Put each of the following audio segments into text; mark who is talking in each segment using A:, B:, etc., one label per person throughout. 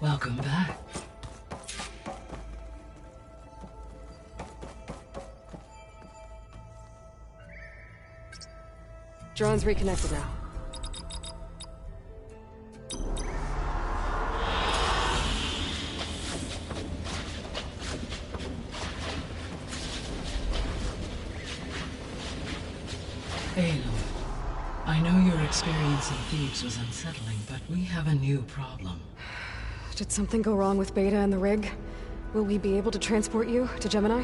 A: Welcome back.
B: Drone's reconnected now.
A: Aloy, I know your experience in Thebes was unsettling, but we have a new problem.
B: Did something go wrong with Beta and the rig? Will we be able to transport you to Gemini?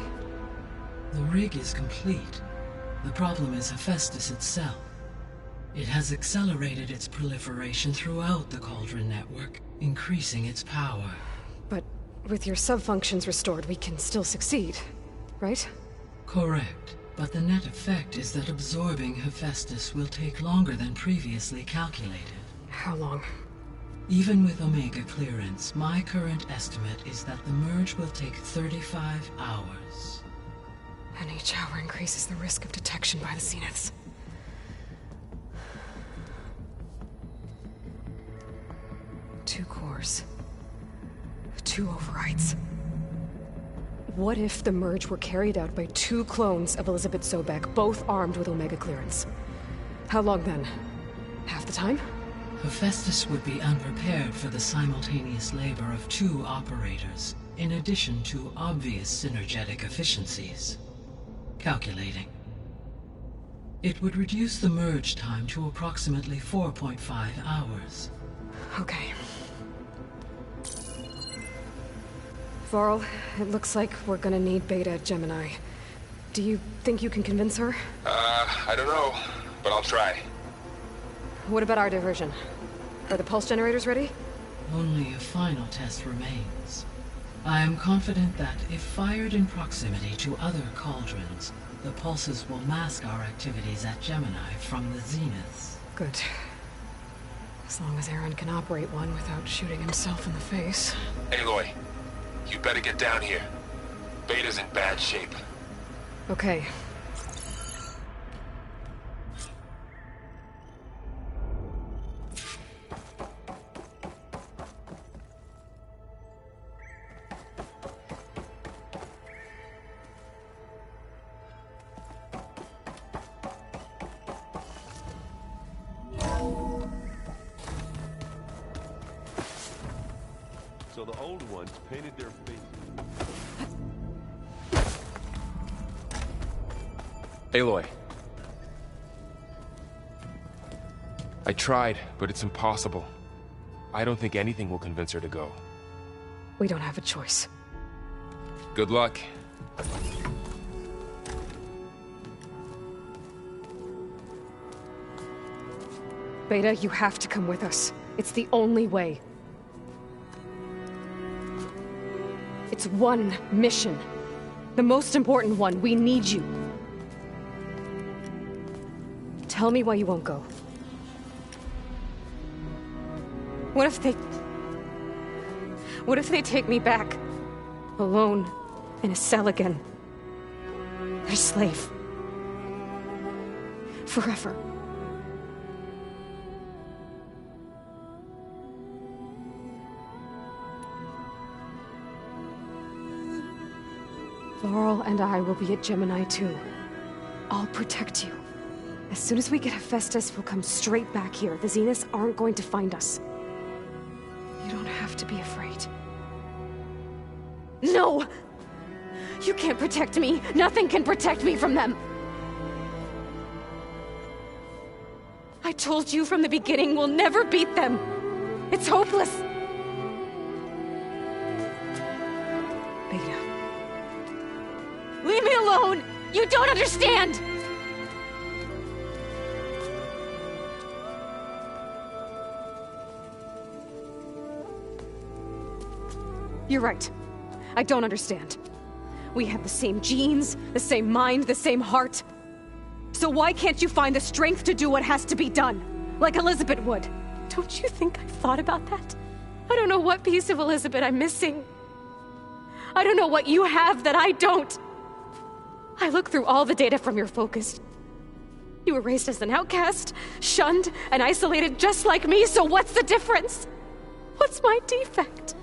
A: The rig is complete. The problem is Hephaestus itself. It has accelerated its proliferation throughout the Cauldron network, increasing its power.
B: But with your sub-functions restored, we can still succeed, right?
A: Correct. But the net effect is that absorbing Hephaestus will take longer than previously calculated.
B: How long?
A: Even with Omega clearance, my current estimate is that the merge will take 35 hours.
B: And each hour increases the risk of detection by the Zeniths. Two cores. Two overrides. What if the merge were carried out by two clones of Elizabeth Sobek, both armed with Omega clearance? How long then? Half the time?
A: Hephaestus would be unprepared for the simultaneous labor of two operators, in addition to obvious synergetic efficiencies. Calculating. It would reduce the merge time to approximately 4.5 hours.
B: Okay. Varl, it looks like we're gonna need Beta at Gemini. Do you think you can convince her?
C: I don't know, but I'll try.
B: What about our diversion? Are the pulse generators ready?
A: Only a final test remains. I am confident that if fired in proximity to other cauldrons, the pulses will mask our activities at Gemini from the Zeniths.
B: Good. As long as Aaron can operate one without shooting himself in the face.
C: Aloy, you better get down here. Beta's in bad shape.
B: Okay.
D: So the old ones painted their faces.
E: Aloy. I tried, but it's impossible. I don't think anything will convince her to go.
B: We don't have a choice.
E: Good luck.
B: Beta, you have to come with us. It's the only way. It's one mission. The most important one. We need you. Tell me why you won't go. What if they take me back? Alone, in a cell again. Their slave. Forever. Varl and I will be at Gemini too. I'll protect you. As soon as we get Hephaestus, we'll come straight back here. The Zeniths aren't going to find us. You don't have to be afraid. No! You can't protect me. Nothing can protect me from them. I told you from the beginning, we'll never beat them. It's hopeless. Beta. Leave me alone! You don't understand! You're right. I don't understand. We have the same genes, the same mind, the same heart. So why can't you find the strength to do what has to be done? Like Elizabeth would. Don't you think I've thought about that? I don't know what piece of Elizabeth I'm missing. I don't know what you have that I don't. I look through all the data from your focus. You were raised as an outcast, shunned, and isolated just like me, so what's the difference? What's my defect?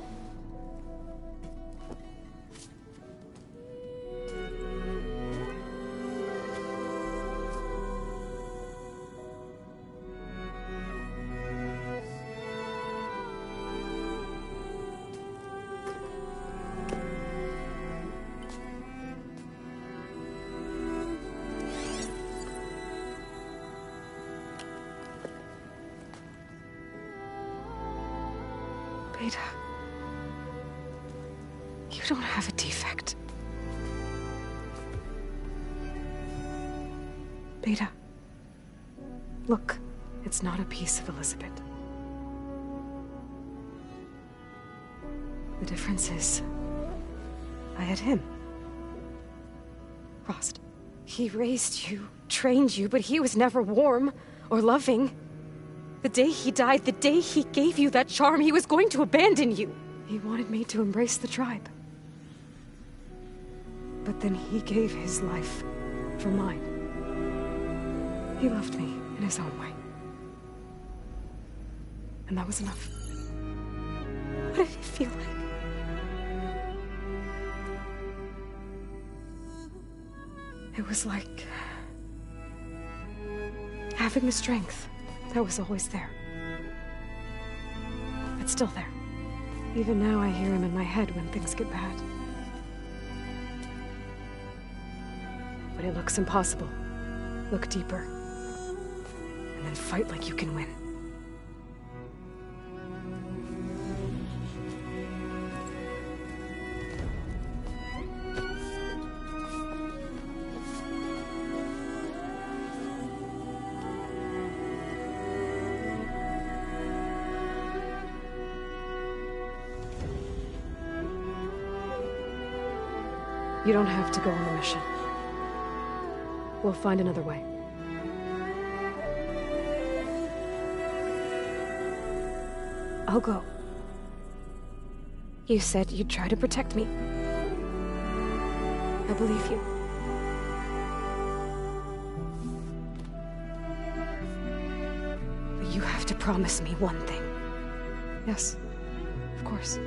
B: Beta. You don't have a defect. Beta. Look, it's not a piece of Elizabeth. The difference is, I had him. Frost. He raised you, trained you, but he was never warm or loving. The day he died, the day he gave you that charm, he was going to abandon you. He wanted me to embrace the tribe. But then he gave his life for mine. He loved me in his own way. And that was enough. What did it feel like? It was like having the strength that was always there. It's still there. Even now I hear him in my head when things get bad. But it looks impossible. Look deeper. And then fight like you can win. You don't have to go on the mission. We'll find another way. I'll go. You said you'd try to protect me. I believe you. But you have to promise me one thing. Yes, of course.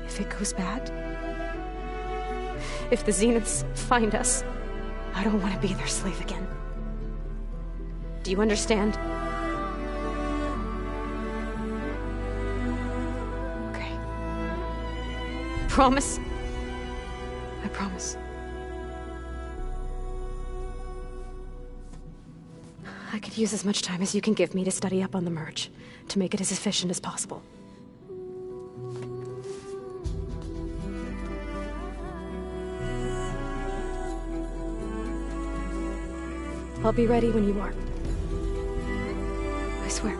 B: If it goes bad, if the Zeniths find us, I don't want to be their slave again. Do you understand? Okay. Promise? I promise. I could use as much time as you can give me to study up on the merge, to make it as efficient as possible. I'll be ready when you are. I swear.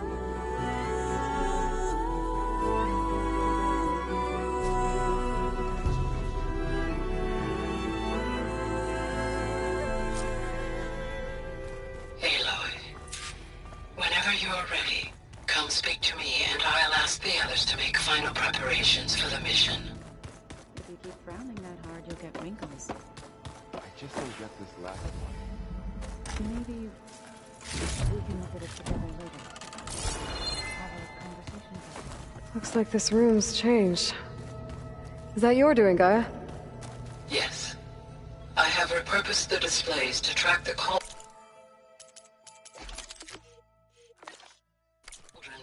A: Aloy, whenever you're ready, come speak to me and I'll ask the others to make final preparations for the mission.
F: If you keep frowning that hard, you'll get wrinkles.
D: I just don't get this last one.
F: Maybe we can look at it together later. Have a conversation about it.
B: Looks like this room's changed. Is that your doing, Gaia?
A: Yes. I have repurposed the displays to track the cauldrons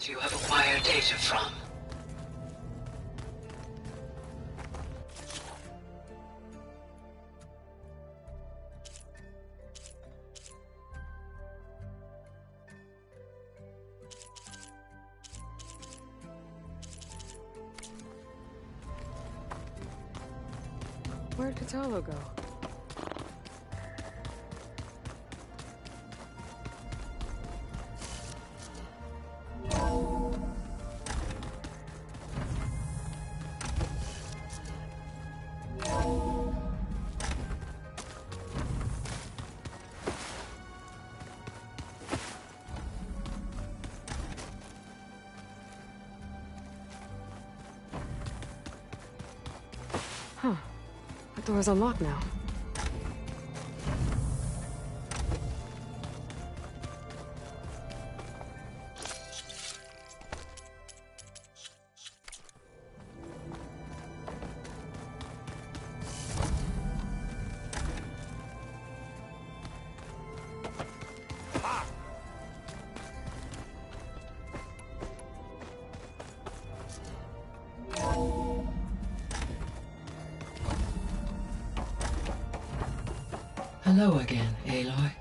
A: you have acquired data from.
B: Where'd Katalo go? Huh. The door's unlocked now.
A: Hello again, Aloy.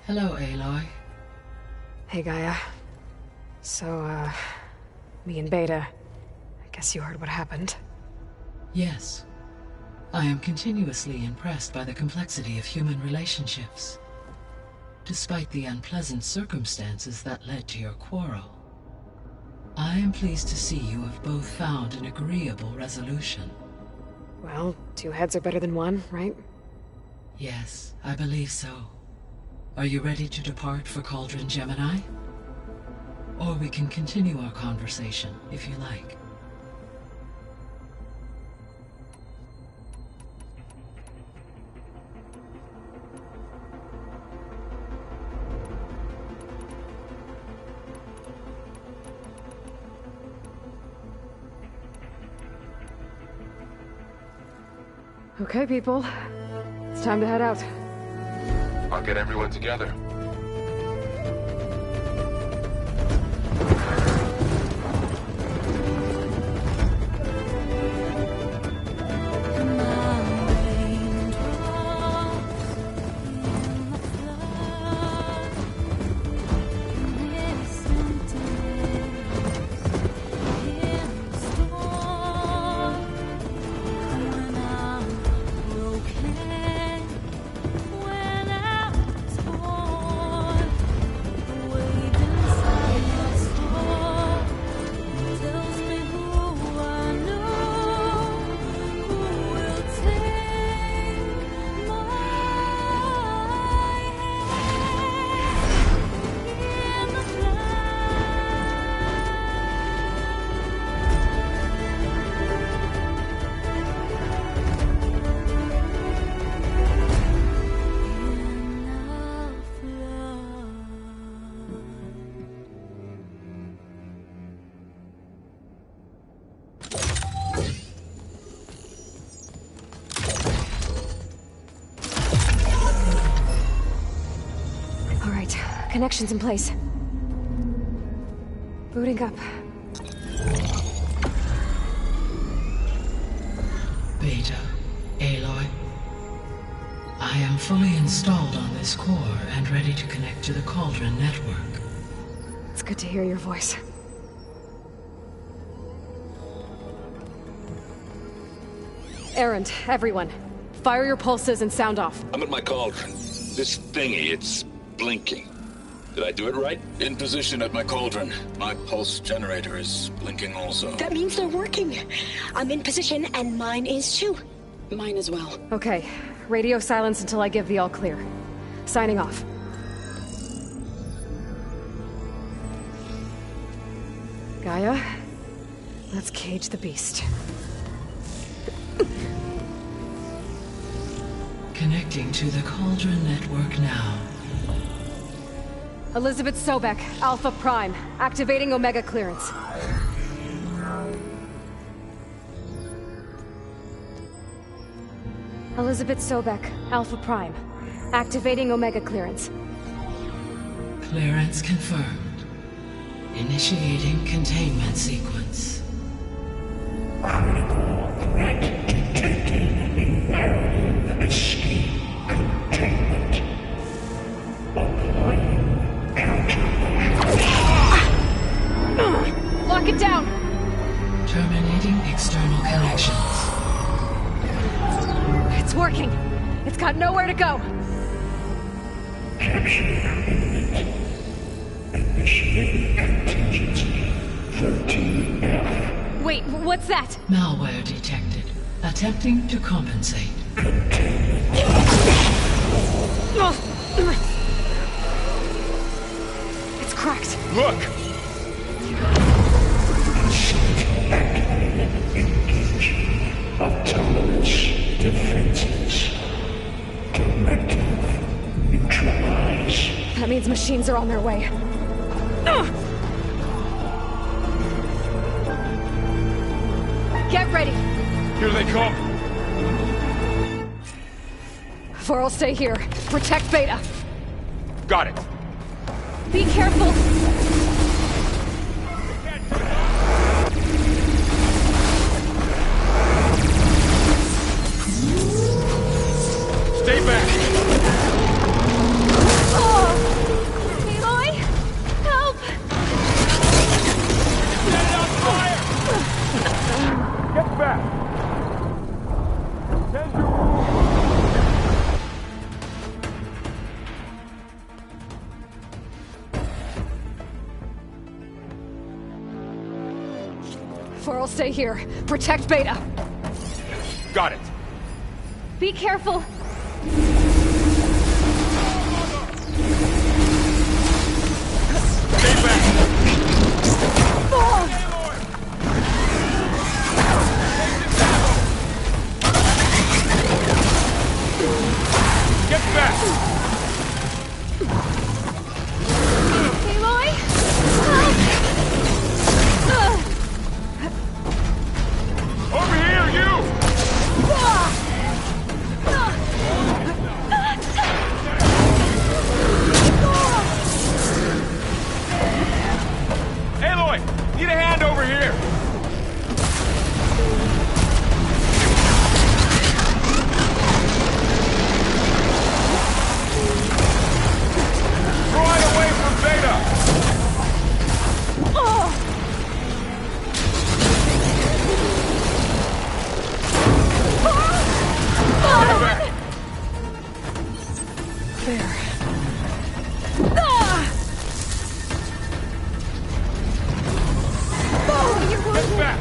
A: Hello, Aloy.
B: Hey, Gaia. So, me and Beta, Guess you heard what happened.
A: Yes. I am continuously impressed by the complexity of human relationships. Despite the unpleasant circumstances that led to your quarrel, I am pleased to see you have both found an agreeable resolution.
B: Well, 2 heads are better than 1, right?
A: Yes, I believe so. Are you ready to depart for Cauldron Gemini? Or we can continue our conversation, if you like.
B: Okay, people. It's time to head out.
C: I'll get everyone together.
B: Connections in place. Booting up.
A: Beta, Aloy. I am fully installed on this core and ready to connect to the Cauldron network.
B: It's good to hear your voice. Errand, everyone. Fire your pulses and sound off.
G: I'm at my cauldron. This thingy, it's blinking. Did I do it right? In position at my cauldron. My pulse generator is blinking also.
H: That means they're working. I'm in position, and mine is too. Mine as well.
B: Okay. Radio silence until I give the all clear. Signing off. Gaia, let's cage the beast.
A: Connecting to the Cauldron network now.
B: Elizabeth Sobek, Alpha Prime, activating Omega clearance. Elizabeth Sobek, Alpha Prime, activating Omega clearance.
A: Clearance confirmed. Initiating containment sequence.
I: Critical threat detected. Imperative escape containment. Applying
B: Lock it down!
A: Terminating external connections.
B: It's working! It's got nowhere to go!
I: Capture imminent. Initiating contingency 13F.
B: Wait, what's that?
A: Malware detected. Attempting to compensate.
B: It's cracked.
E: Look!
I: Engaging autonomous defenses. Directive neutralize.
B: That means machines are on their way. Get ready!
E: Here they come!
B: Vor'll stay here. Protect Beta.
E: Got it!
B: Be careful!
E: Stay back!
B: Oh! Aloy? Help!
E: Set it on fire!
B: I'll stay here. Protect Beta.
E: Got it.
B: Be careful.
E: Stay back.
B: Oh!
E: Get back.
B: Aloy? Help!
E: Over here, you! Aloy, need a hand over here. Throw it away from Beta. Get back.
B: There.
E: Get back.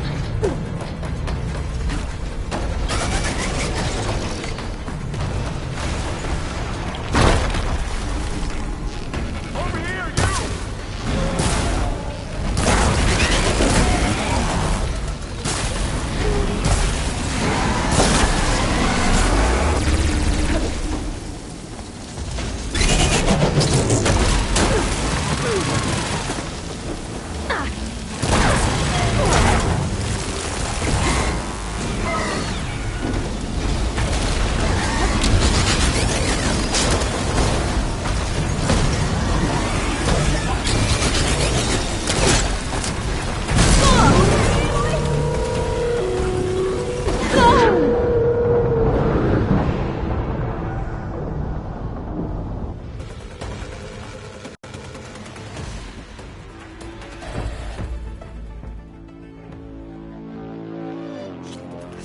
E: Over here, you!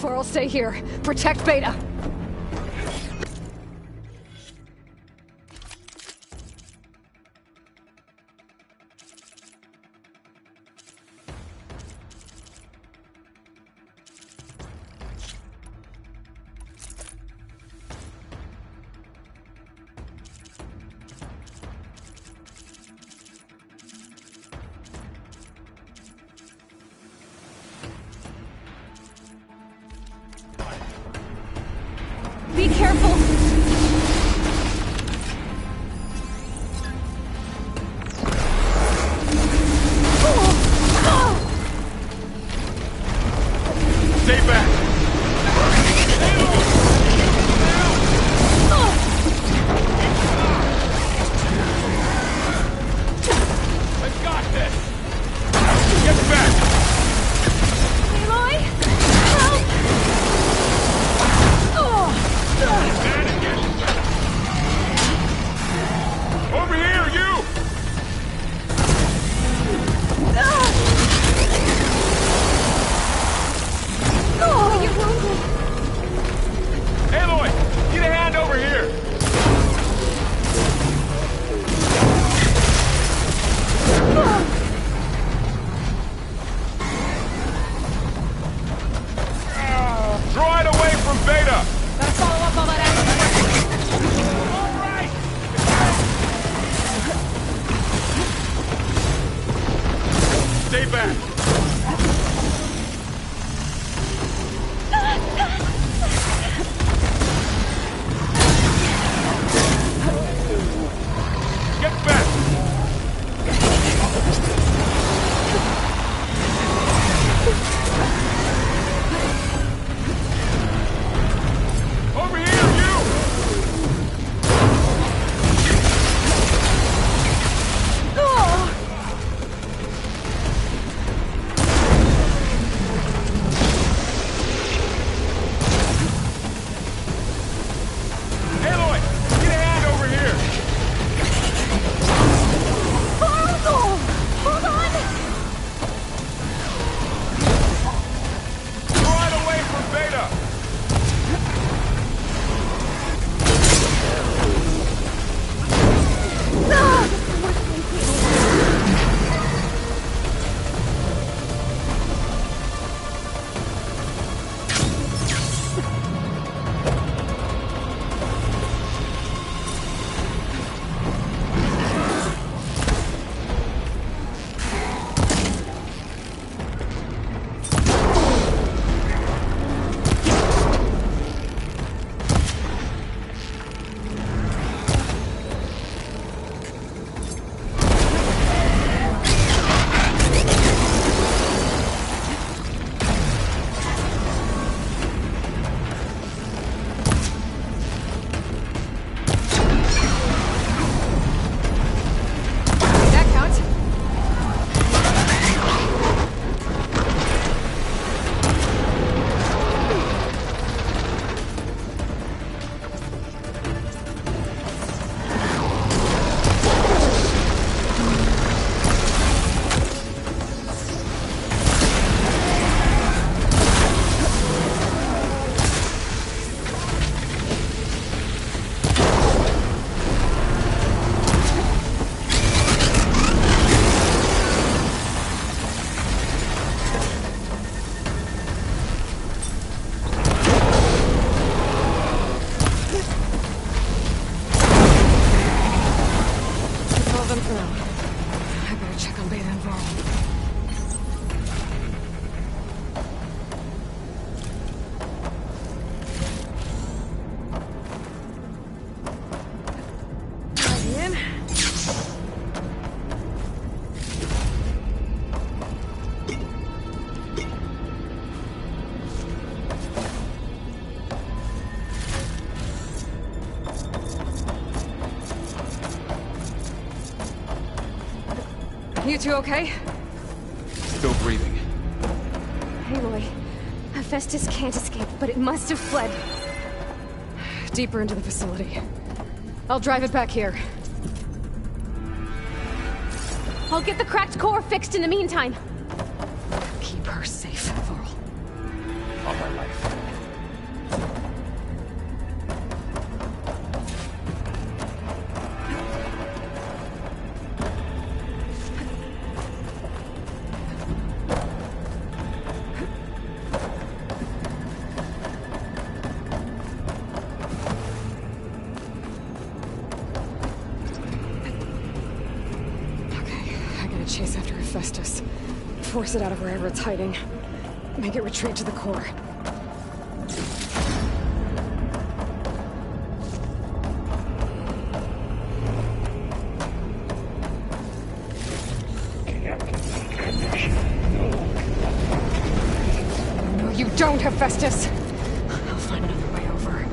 B: I'll stay here. Protect Beta. Be careful!
E: Stay back! I got this! Get back!
B: Aloy? Help!
E: Over here, you!
B: You're wounded.
E: Aloy, need a hand over here! Draw it away from Beta!
B: Gotta follow up on that
E: All right! Stay back! Get back! Over here, you!
B: You two okay?
E: Still breathing.
B: Aloy, Hephaestus can't escape, but it must have fled. Deeper into the facility. I'll drive it back here. I'll get the cracked core fixed in the meantime. Keep her safe, Varl.
E: All my life.
B: Chase after Hephaestus. Force it out of wherever it's hiding. Make it retreat to the core. No, you don't, Hephaestus! I'll find another way over.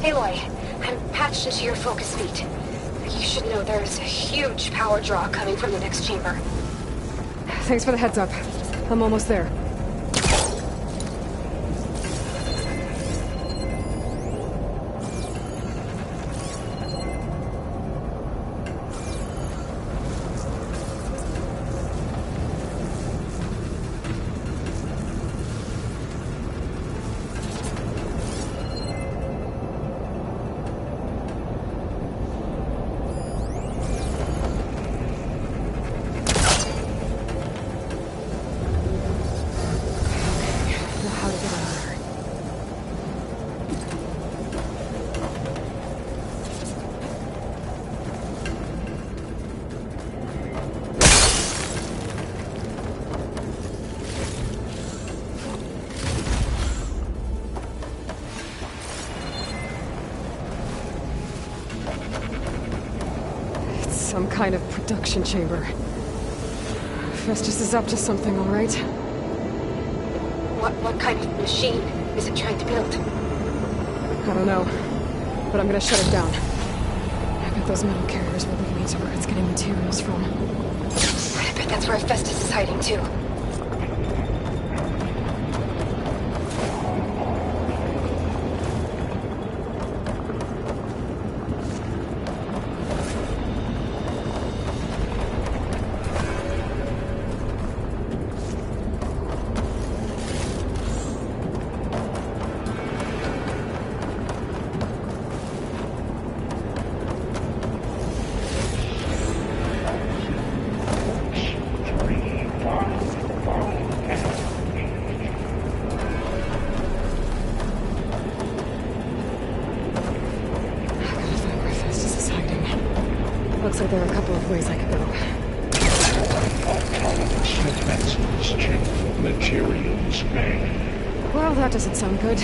H: Aloy, I'm patched into your focus feed. You should know there's a huge power draw coming from the next chamber.
B: Thanks for the heads up. I'm almost there. Some kind of production chamber. Festus is up to something, all right?
H: What kind of machine is it trying to build?
B: I don't know, but I'm gonna shut it down. I bet those metal carriers will lead me to where it's getting materials from.
H: I bet that's where Hephaestus is hiding too.
B: Looks like there are a couple of ways I could go.
I: Defenses check materials bank.
B: Well, that doesn't sound good.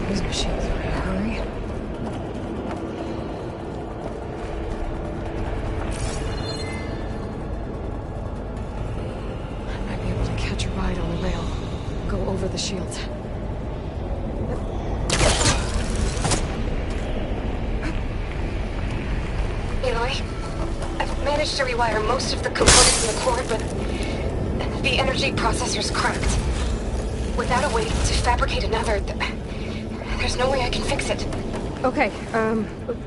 B: These machines are in a hurry. I might be able to catch a ride on the rail. Go over the shield.
H: Aloy, I've managed to rewire most of the components in the core, but the energy processor's cracked. Without a way to fabricate another, there's no way I can fix it.
B: Okay,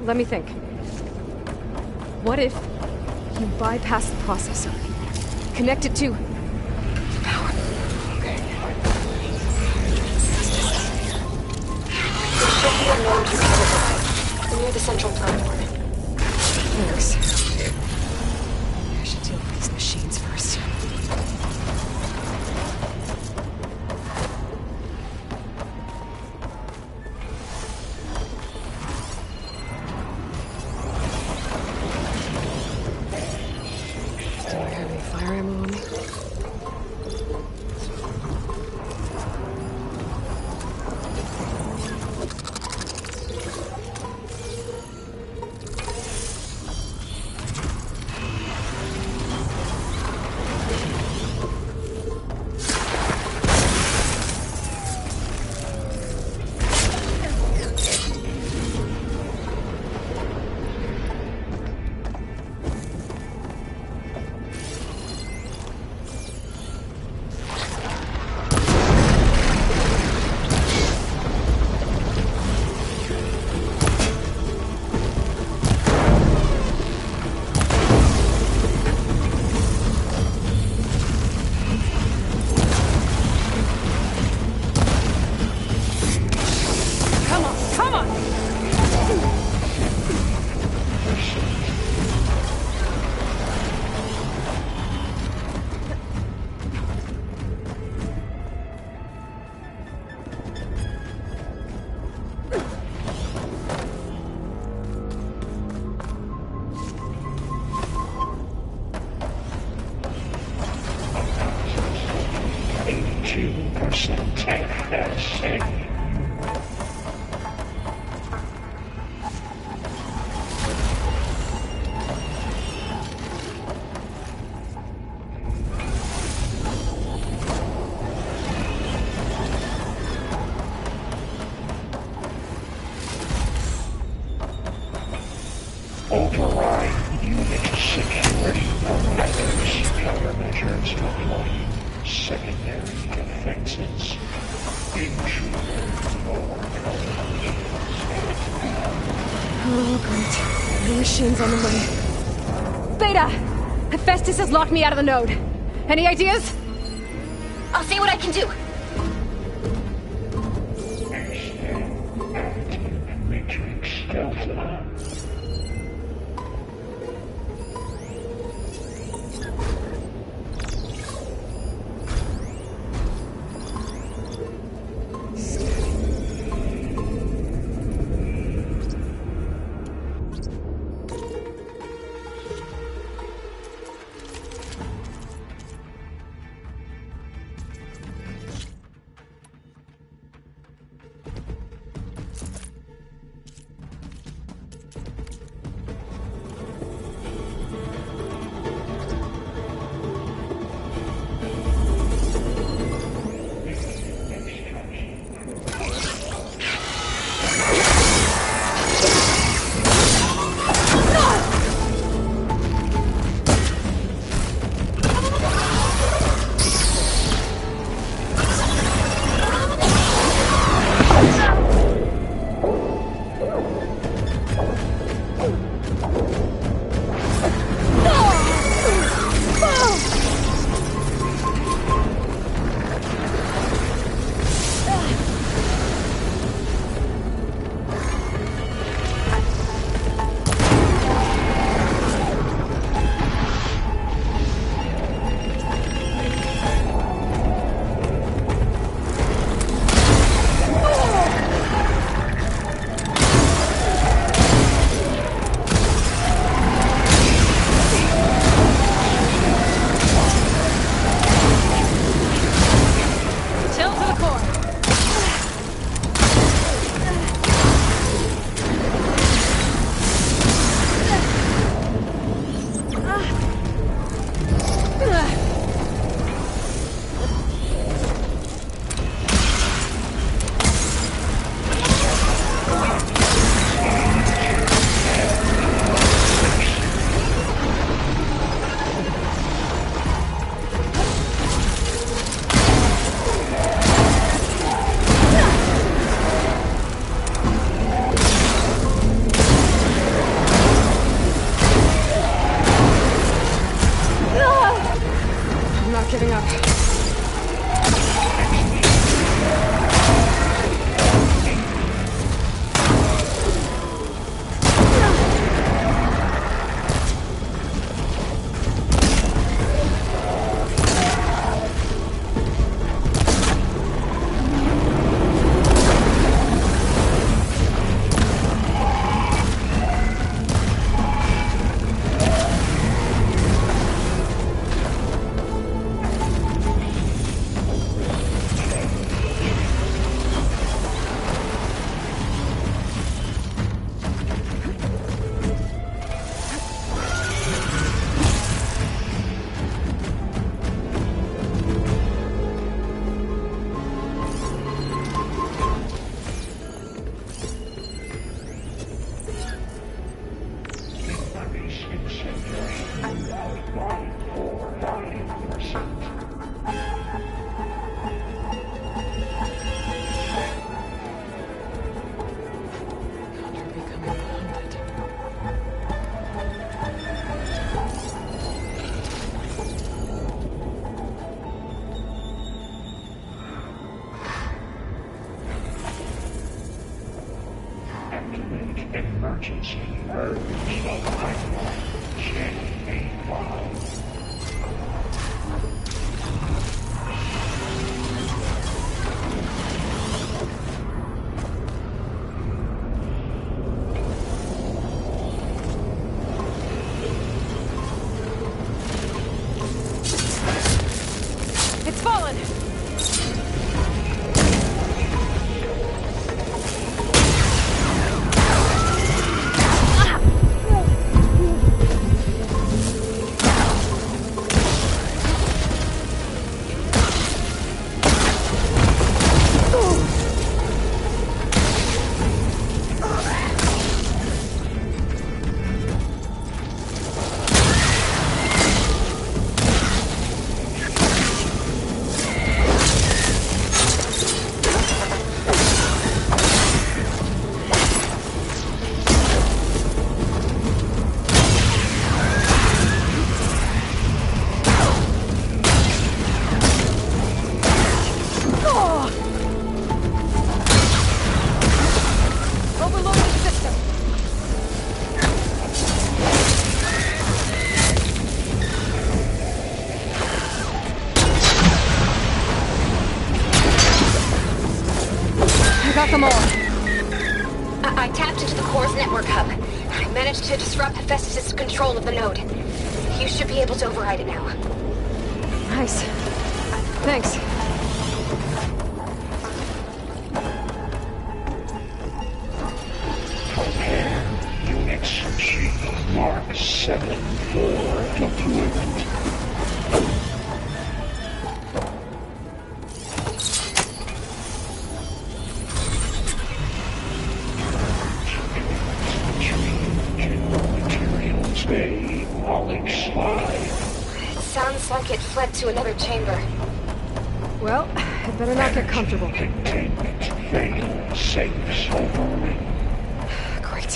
B: let me think. What if you bypass the processor? Connect it to...
H: Power.
B: Okay.
H: There should be a node you can override, near the central platform.
B: Thanks. I should deal with these machines first. Do I have any fire ammo on me?
I: That's it. Override unit security parameters. Countermeasures deployed. Secondary defenses. Intruder overcome.
B: Oh, great. The machine's on the way. Beta! Hephaestus has locked me out of the node. Any ideas?
H: I'll see what I can do.
I: Active matrix delta. Emergency merge pipeline. J85.
B: It's fallen! got them all.
H: I tapped into the core's network hub. I managed to disrupt Hephaestus' control of the node. You should be able to override it now.
B: Nice. Thanks.
I: Prepare units. Sheet Mark 7 for deployment. Materials Bay, Alex 5.
H: It sounds like it fled to another chamber.
B: Well, I'd better not get comfortable.
I: Containment failed. Safes overrun.
B: Great.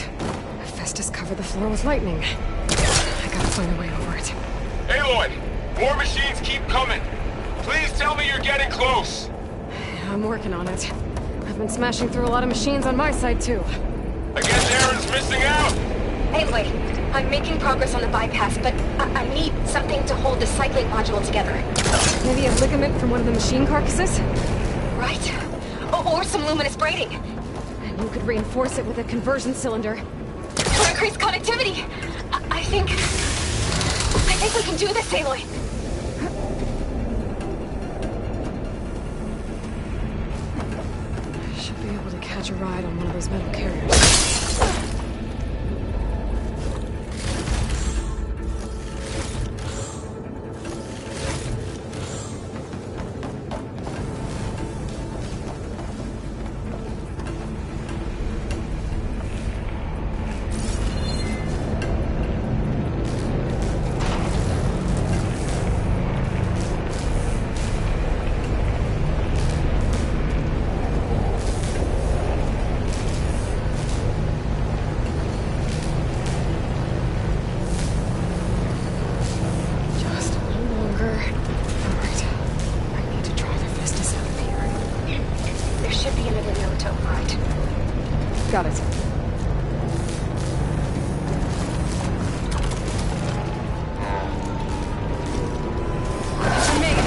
B: Hephaestus covered the floor with lightning. I gotta find a way over it.
C: Aloy! More machines keep coming! Please tell me you're getting close!
B: I'm working on it. I've been smashing through a lot of machines on my side, too.
C: I guess Aaron's missing out!
H: Anyway, I'm making progress on the bypass, but I need something to hold the cycling module together.
B: Maybe a ligament from one of the machine carcasses?
H: Right? Or some luminous braiding.
B: And you could reinforce it with a conversion cylinder.
H: For increased connectivity! I think we can do this, Aloy!
B: I should be able to catch a ride on one of those metal carriers. Just a little longer. Alright. I need to drive Hephaestus out of here.
H: There should be another node to override.
B: Got it. Attention main.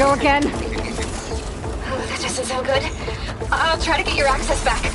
B: go again?
H: Oh, that doesn't sound good. I'll try to get your access back.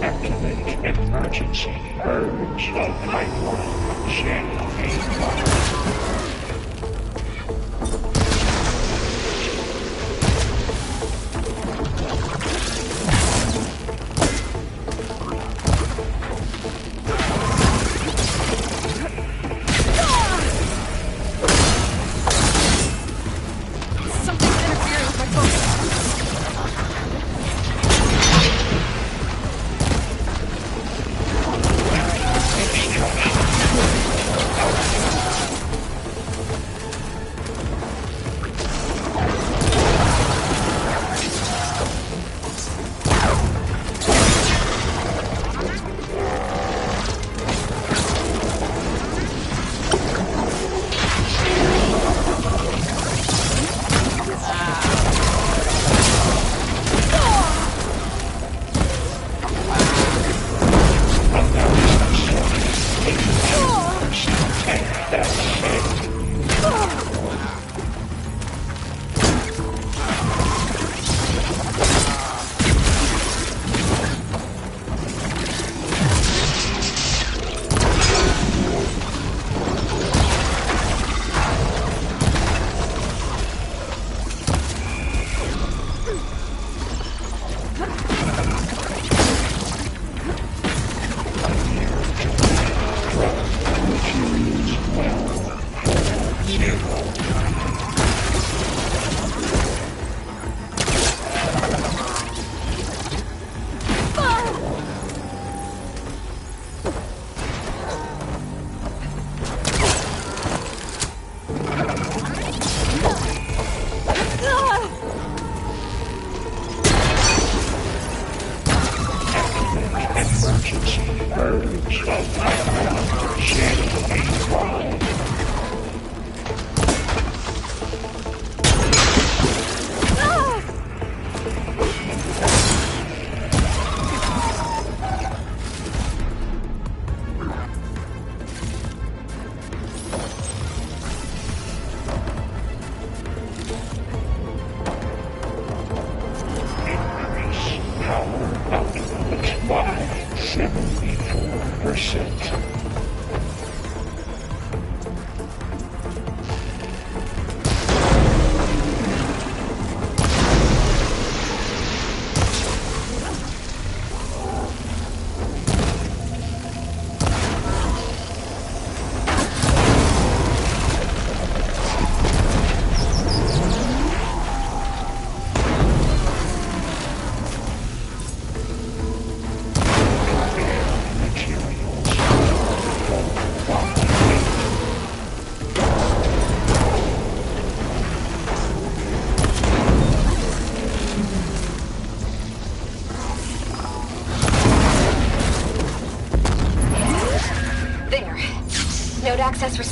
I: Activate emergency purge of pipeline channel 85.
B: Something's interfering with my focus.
I: Emergency purge of pipeline channel 85. Power output by 74%.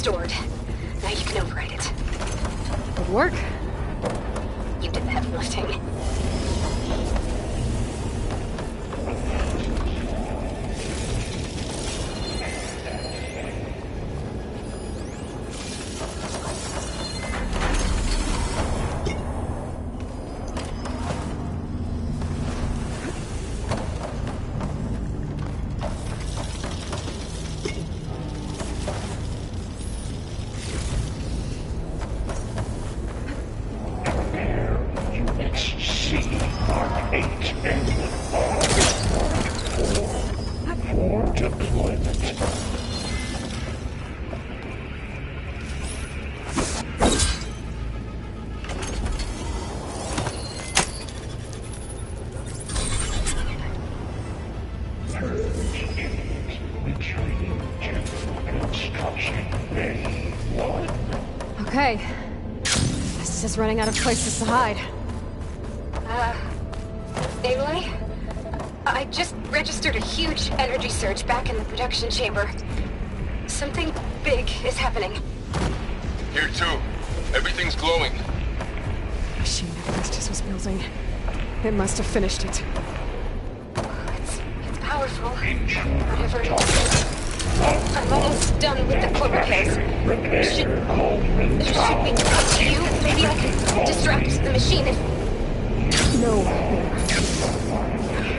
H: restored. Now you can override it.
B: Good work.
H: You did the heavy lifting.
B: Okay. This is running out of places to hide.
H: Aloy? I just registered a huge energy surge back in the production chamber. Something big is happening.
C: Here too. Everything's glowing.
B: Machine Hephaestus was building. It must have finished it.
H: It's powerful. Whatever it is. I'm almost done with the core repairs. Should we come to you? Maybe I can distract the machine if...
B: No.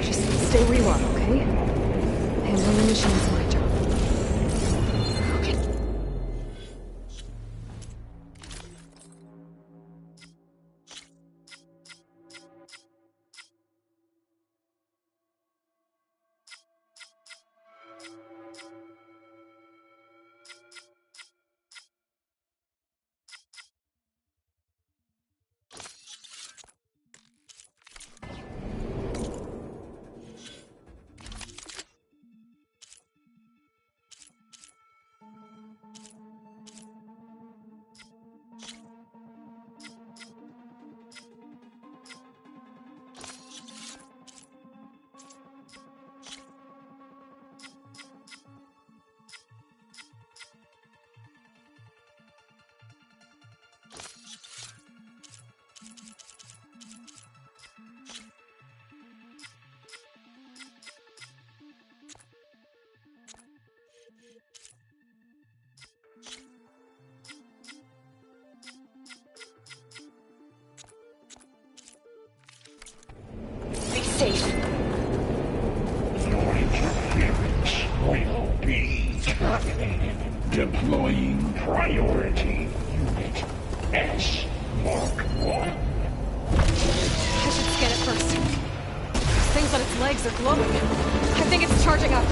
B: Just stay where you are, okay? Handling the machine is my job.
H: Okay. Safe.
I: Your interference will be terminated. Deploying priority unit S Mark 1.
B: I should scan it first. These things on its legs are glowing. I think it's charging up.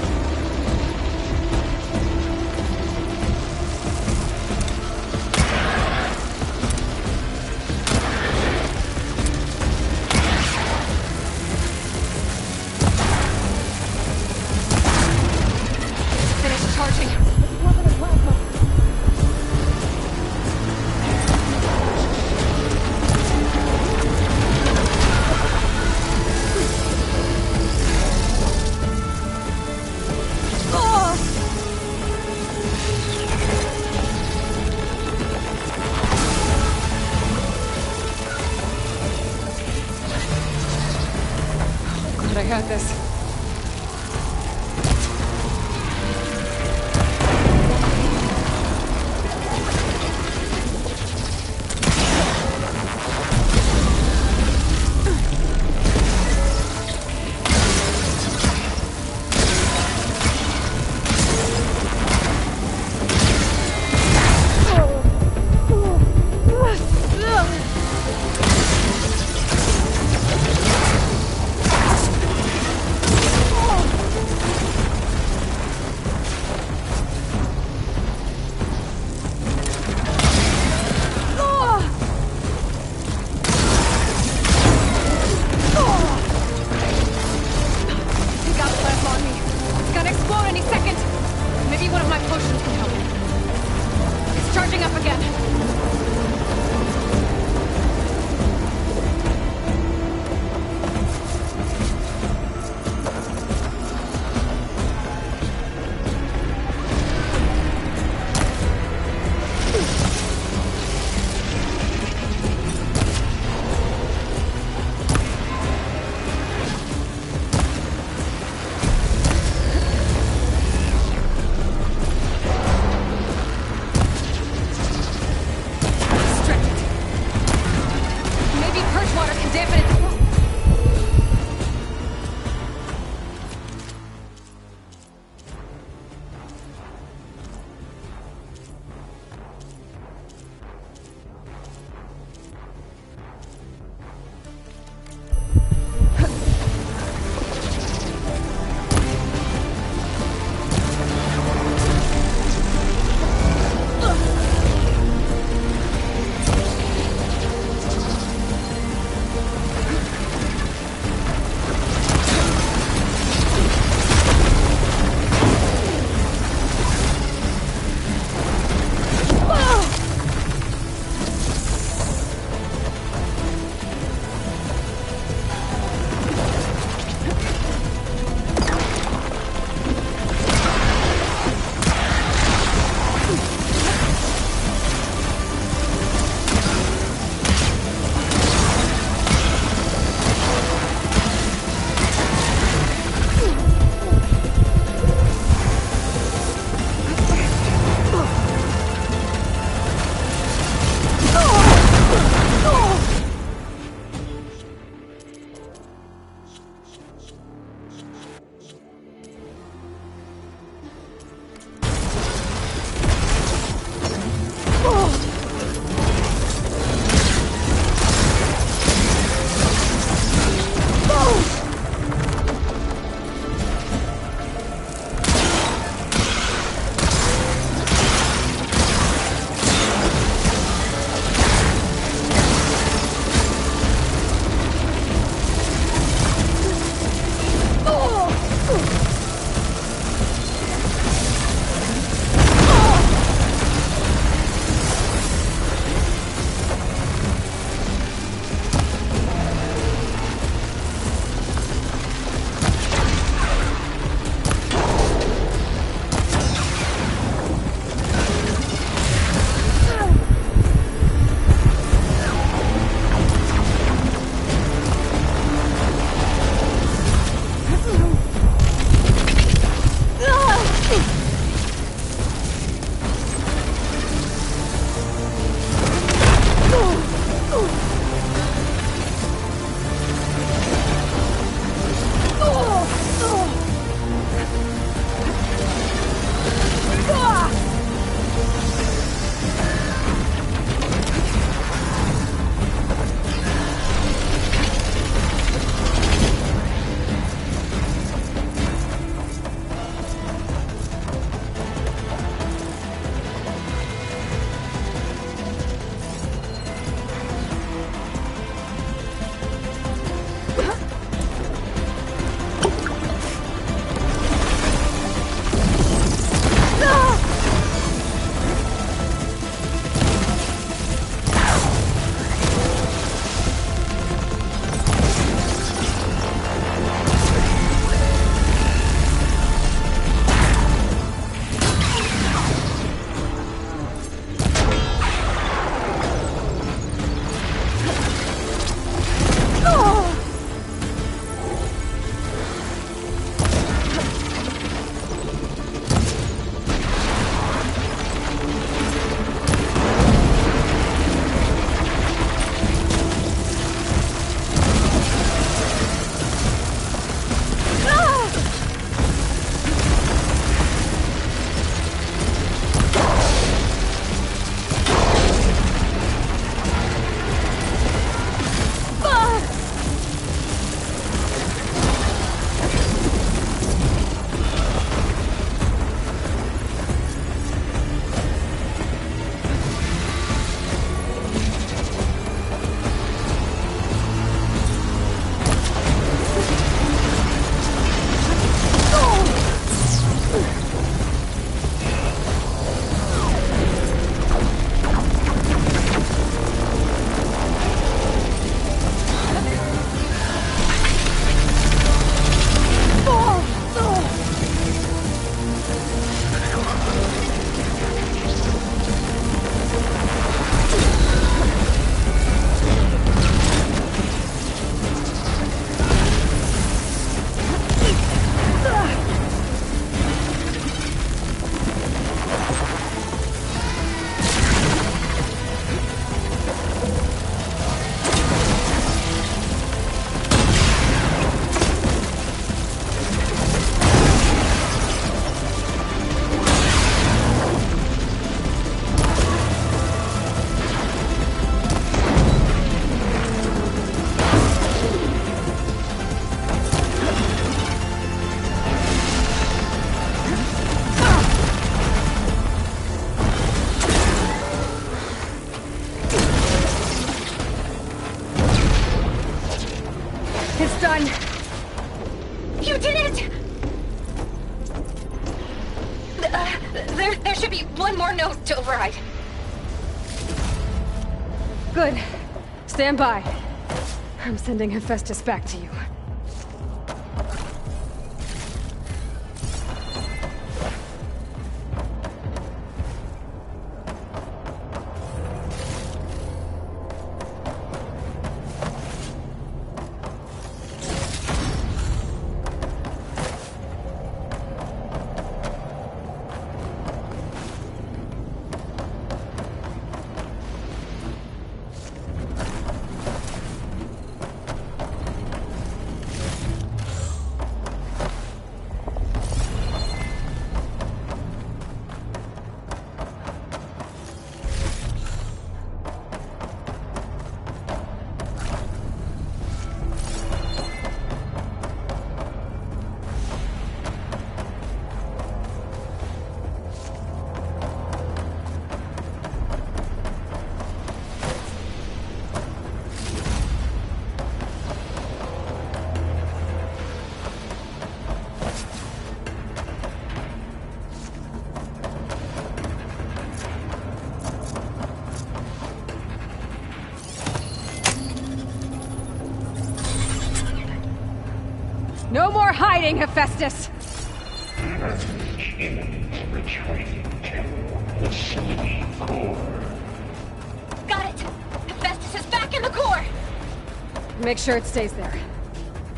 B: I got this. dampen its flow. It's done.
H: You did it! There should be one more note to override.
B: Good. Stand by. I'm sending Hephaestus back to you. No more hiding, Hephaestus!
I: Retreat to the city core.
H: Got it! Hephaestus is back in the core!
B: Make sure it stays there.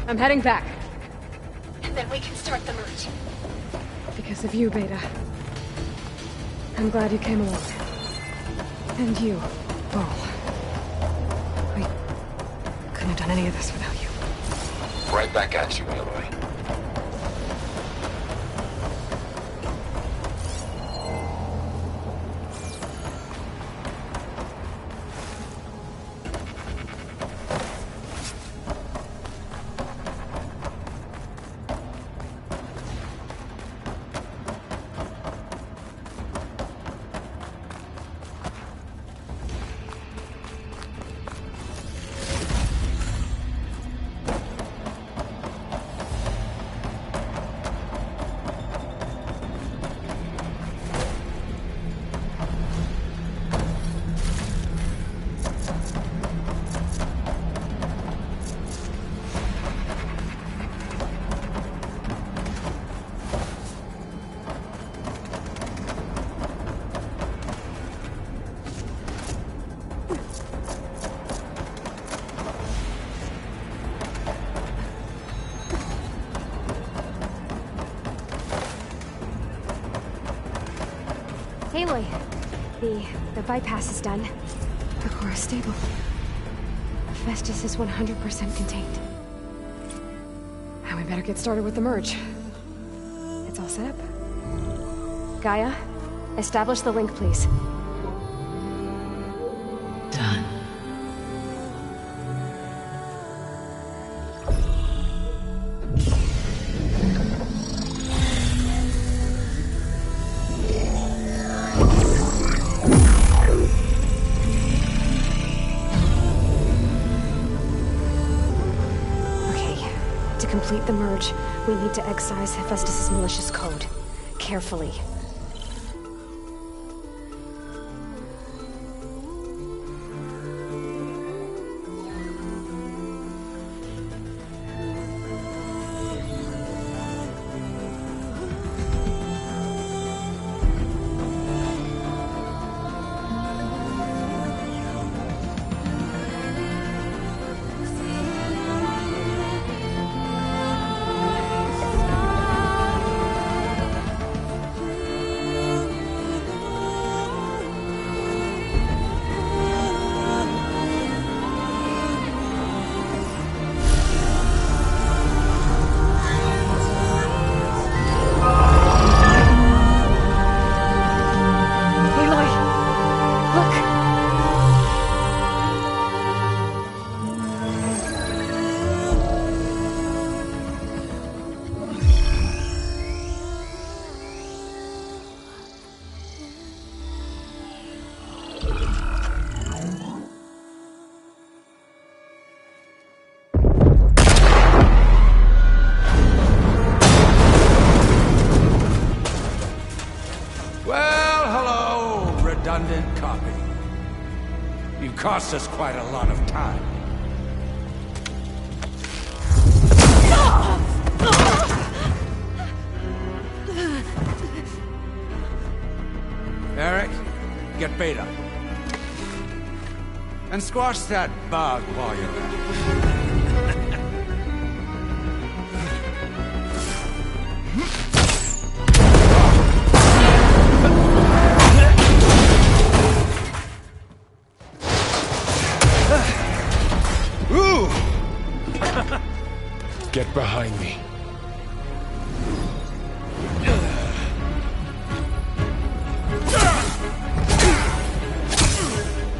B: I'm heading back.
H: And then we can start the merge.
B: Because of you, Beta. I'm glad you came along. And you, Bo. We couldn't have done any of this without you.
G: Right back at you, Aloy.
J: Aloy, the bypass is done.
B: The core is stable.
J: Hephaestus is 100% contained.
B: And we better get started with the merge. It's all set up.
J: Gaia, establish the link, please.
A: Done.
J: To complete the merge, we need to excise Hephaestus' malicious code. Carefully.
K: cost us quite a lot of time. Eric, get Beta. And squash that bug while you're at it.
E: Get behind me.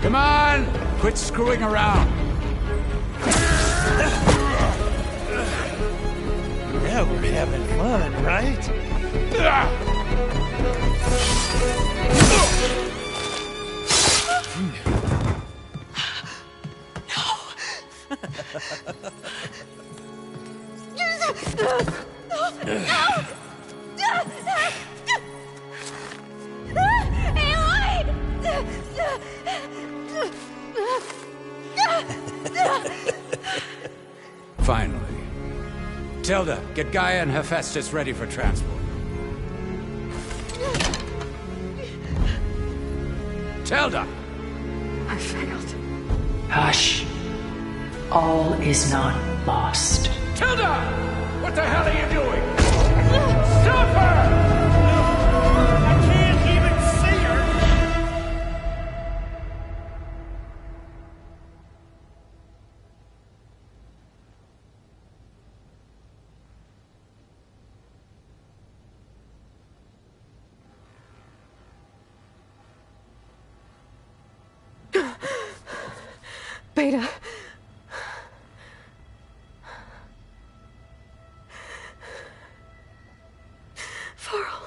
K: Come on! Quit screwing around.
L: Yeah, we're having fun, right?
K: Finally. Tilda, get Gaia and Hephaestus ready for transport. Tilda!
A: I failed. Hush. All is not lost.
K: Tilda! What the hell are you doing? Stop her!
L: I can't even see her!
B: Beta. Varl.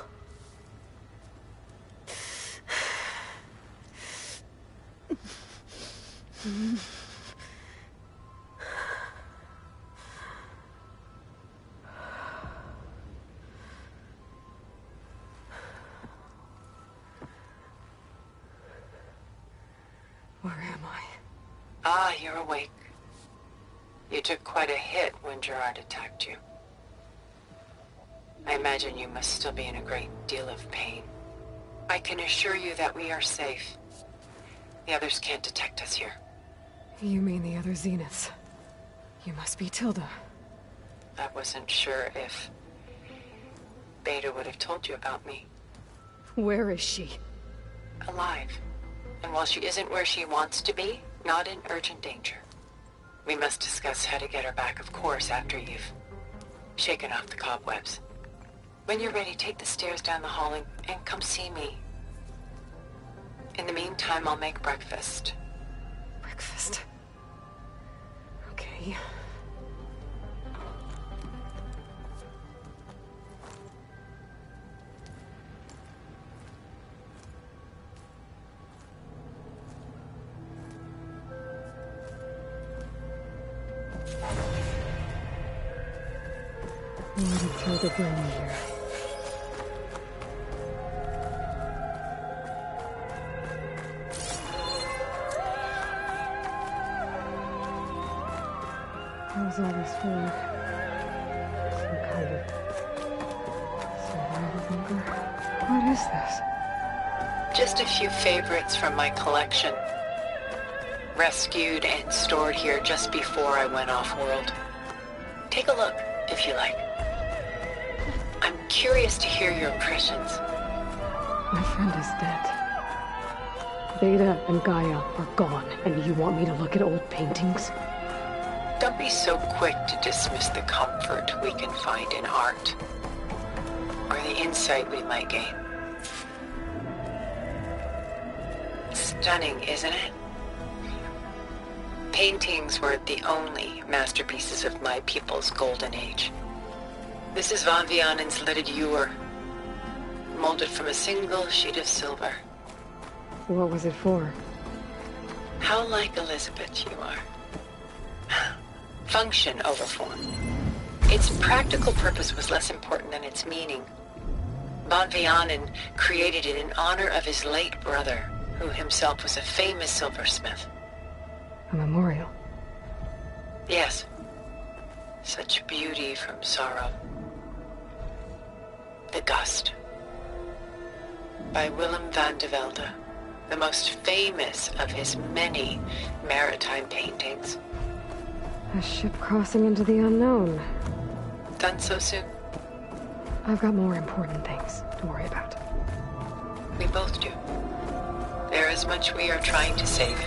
B: Where am I?
M: Ah, you're awake. You took quite a hit when Gerard attacked you. I imagine you must still be in a great deal of pain. I can assure you that we are safe. The others can't detect us here.
B: You mean the other Zeniths? You must be Tilda.
M: I wasn't sure if Beta would have told you about me.
B: Where is she?
M: Alive. And while she isn't where she wants to be, not in urgent danger. We must discuss how to get her back, of course, after you've shaken off the cobwebs. When you're ready, take the stairs down the hall and come see me. In the meantime, I'll make breakfast.
B: Breakfast? Okay. What did Tilda bring me here? What was all this for? Some kind of survival bunker? What is this?
M: Just a few favorites from my collection. Rescued and stored here just before I went off-world. Take a look, if you like. I'm curious to hear your impressions.
B: My friend is dead. Beta and Gaia are gone, and you want me to look at old paintings?
M: Don't be so quick to dismiss the comfort we can find in art, or the insight we might gain. Stunning, isn't it? Paintings were the only masterpieces of my people's golden age. This is Von Vianen's lidded ewer, molded from a single sheet of silver.
B: What was it for?
M: How like Elizabeth you are. Function over form. Its practical purpose was less important than its meaning. Von Vianen created it in honor of his late brother, who himself was a famous silversmith.
B: A memorial.
M: Yes. Such beauty from sorrow. The Gust. By Willem van de Velde, the most famous of his many maritime paintings.
B: A ship crossing into the unknown.
M: Done so soon?
B: I've got more important things to worry about.
M: We both do. There is much we are trying to save.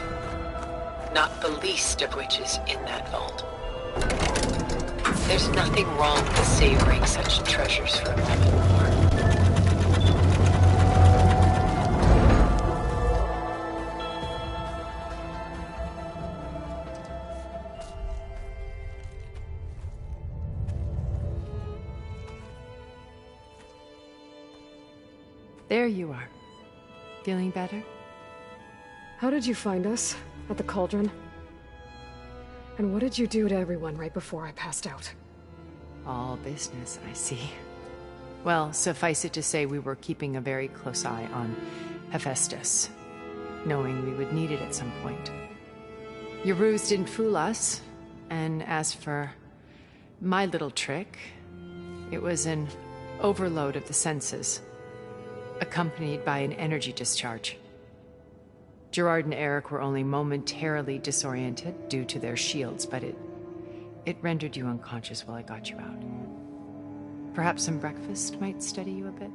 M: Not the least of which is in that vault. There's nothing wrong with savoring such treasures for a moment more.
N: There you are. Feeling better?
B: How did you find us? At the Cauldron? And what did you do to everyone right before I passed out?
N: All business, I see. Well, suffice it to say we were keeping a very close eye on Hephaestus, knowing we would need it at some point. Your ruse didn't fool us, and as for my little trick, it was an overload of the senses, accompanied by an energy discharge. Gerard and Eric were only momentarily disoriented due to their shields, but it rendered you unconscious while I got you out. Perhaps some breakfast might steady you a bit?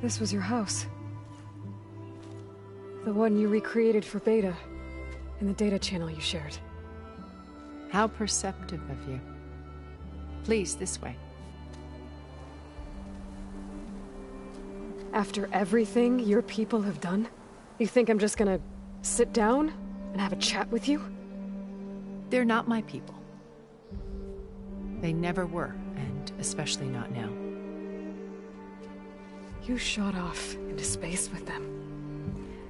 B: This was your house. The one you recreated for Beta, in the data channel you shared.
N: How perceptive of you. Please, this way.
B: After everything your people have done, you think I'm just gonna sit down and have a chat with you?
N: They're not my people. They never were, and especially not now.
B: You shot off into space with them,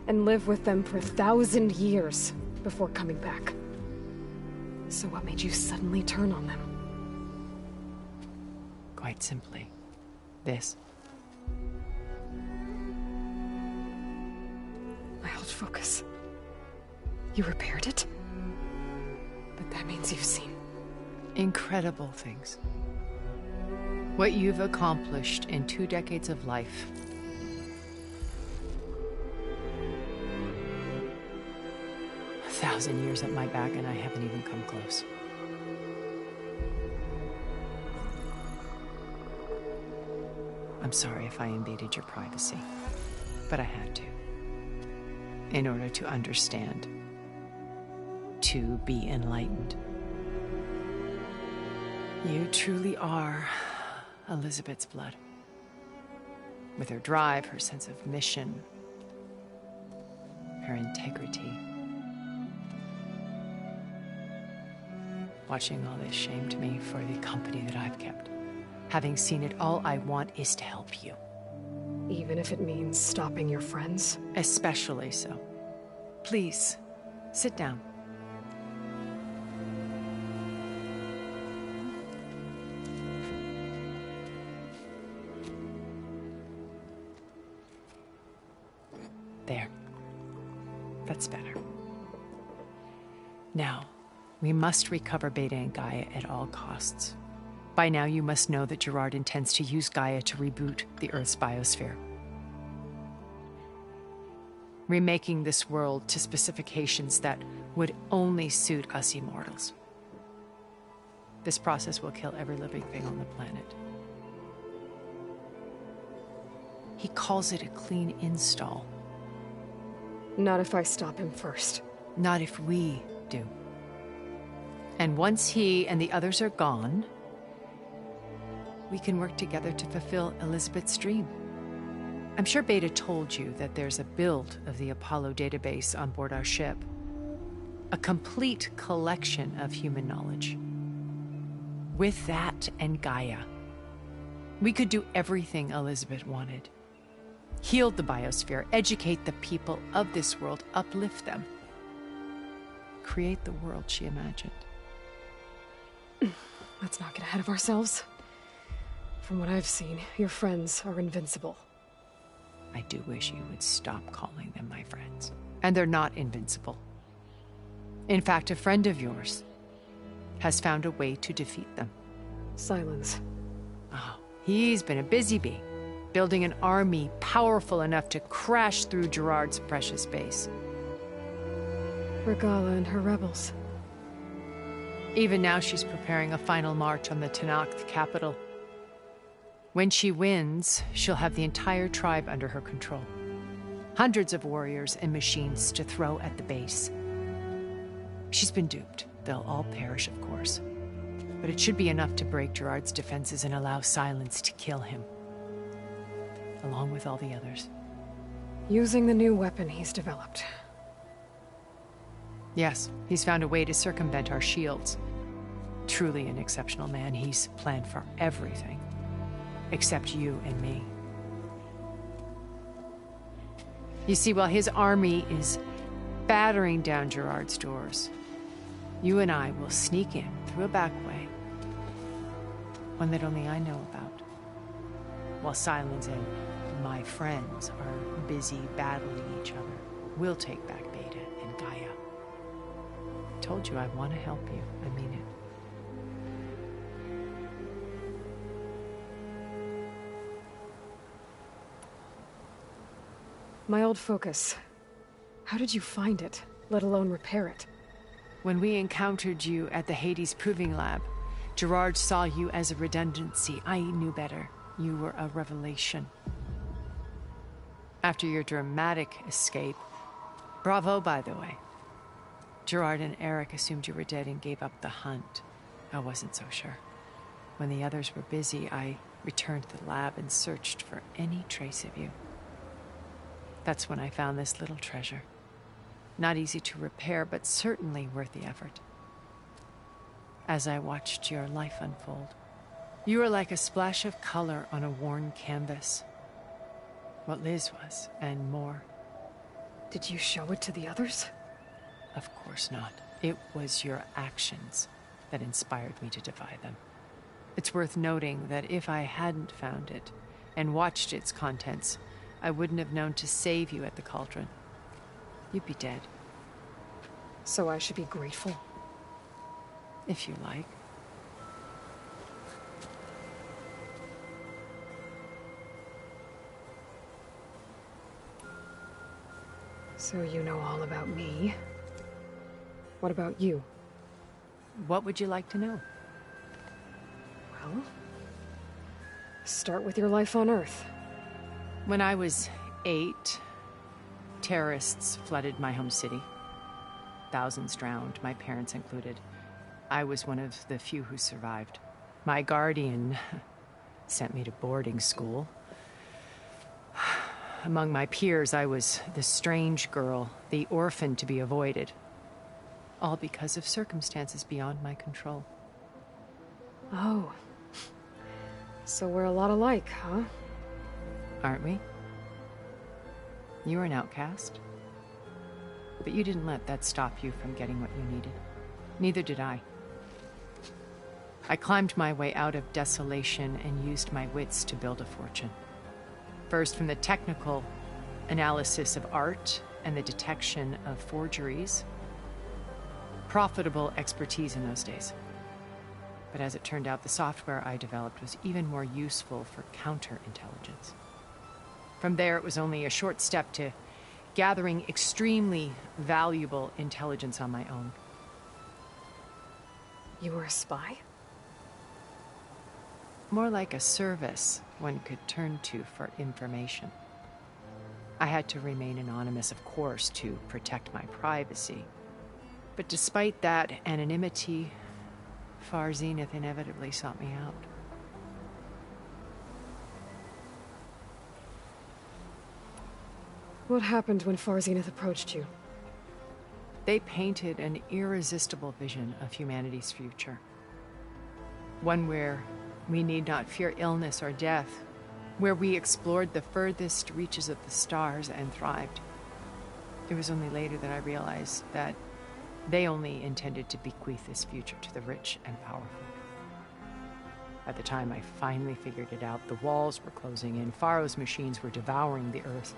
B: and lived with them for 1,000 years before coming back. So what made you suddenly turn on them?
N: Quite simply, this.
B: My old focus. You repaired it? But that means you've seen...
N: incredible things. What you've accomplished in 2 decades of life. A 1,000 years at my back and I haven't even come close. I'm sorry if I invaded your privacy, but I had to. In order to understand. To be enlightened. You truly are Elizabeth's blood. With her drive, her sense of mission, her integrity. Watching all this shamed me for the company that I've kept. Having seen it, all I want is to help you.
B: Even if it means stopping your friends?
N: Especially so. Please, sit down. There. That's better. Now, we must recover Beta and Gaia at all costs. By now, you must know that Gerard intends to use Gaia to reboot the Earth's biosphere. Remaking this world to specifications that would only suit us immortals. This process will kill every living thing on the planet. He calls it a clean install.
B: Not if I stop him first.
N: Not if we do. And once he and the others are gone, we can work together to fulfill Elizabeth's dream. I'm sure Beta told you that there's a build of the Apollo database on board our ship. A complete collection of human knowledge. With that and Gaia, we could do everything Elizabeth wanted. Heal the biosphere, educate the people of this world, uplift them. Create the world she imagined.
B: Let's not get ahead of ourselves. From what I've seen, your friends are invincible.
N: I do wish you would stop calling them my friends. And they're not invincible. In fact, a friend of yours has found a way to defeat them.
B: Silence.
N: Oh, he's been a busy bee, building an army powerful enough to crash through Gerard's precious base.
B: Regala and her rebels.
N: Even now, she's preparing a final march on the Tenakth capital. When she wins, she'll have the entire tribe under her control. Hundreds of warriors and machines to throw at the base. She's been duped. They'll all perish, of course. But it should be enough to break Gerard's defenses and allow Silence to kill him. Along with all the others.
B: Using the new weapon he's developed.
N: Yes, he's found a way to circumvent our shields. Truly an exceptional man. He's planned for everything. Except you and me. You see, while his army is battering down Gerard's doors, you and I will sneak in through a back way. One that only I know about. While Silence and my friends are busy battling each other, we'll take back Beta and Gaia. I told you I want to help you. I mean it.
B: My old focus. How did you find it, let alone repair it?
N: When we encountered you at the Hades Proving Lab, Gerard saw you as a redundancy. I knew better. You were a revelation. After your dramatic escape, bravo, by the way. Gerard and Eric assumed you were dead and gave up the hunt. I wasn't so sure. When the others were busy, I returned to the lab and searched for any trace of you. That's when I found this little treasure. Not easy to repair, but certainly worth the effort. As I watched your life unfold, you were like a splash of color on a worn canvas. What Liz was, and more.
B: Did you show it to the others?
N: Of course not. It was your actions that inspired me to defy them. It's worth noting that if I hadn't found it and watched its contents, I wouldn't have known to save you at the cauldron. You'd be dead.
B: So I should be grateful?
N: If you like.
B: So you know all about me. What about you?
N: What would you like to know?
B: Well, start with your life on Earth.
N: When I was 8, terrorists flooded my home city. Thousands drowned, my parents included. I was one of the few who survived. My guardian sent me to boarding school. Among my peers, I was the strange girl, the orphan to be avoided. All because of circumstances beyond my control.
B: Oh. So we're a lot alike, huh?
N: Aren't we? You were an outcast. But you didn't let that stop you from getting what you needed. Neither did I. I climbed my way out of desolation and used my wits to build a fortune. First, from the technical analysis of art and the detection of forgeries. Profitable expertise in those days. But as it turned out, the software I developed was even more useful for counterintelligence. From there, it was only a short step to gathering extremely valuable intelligence on my own.
B: You were a spy?
N: More like a service one could turn to for information. I had to remain anonymous, of course, to protect my privacy. But despite that anonymity, Far Zenith inevitably sought me out.
B: What happened when Far Zenith approached you?
N: They painted an irresistible vision of humanity's future. One where we need not fear illness or death, where we explored the furthest reaches of the stars and thrived. It was only later that I realized that They only intended to bequeath this future to the rich and powerful. By the time I finally figured it out, the walls were closing in, Pharaoh's machines were devouring the Earth.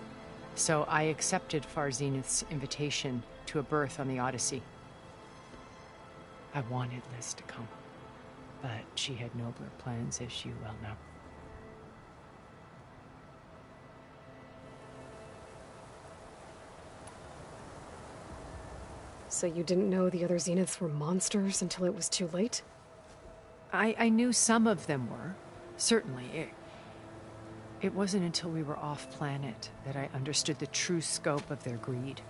N: So I accepted Far Zenith's invitation to a berth on the Odyssey. I wanted Liz to come, but she had nobler plans, as you well know.
B: So you didn't know the other Zeniths were monsters until it was too late?
N: I knew some of them were, certainly. It wasn't until we were off-planet that I understood the true scope of their greed.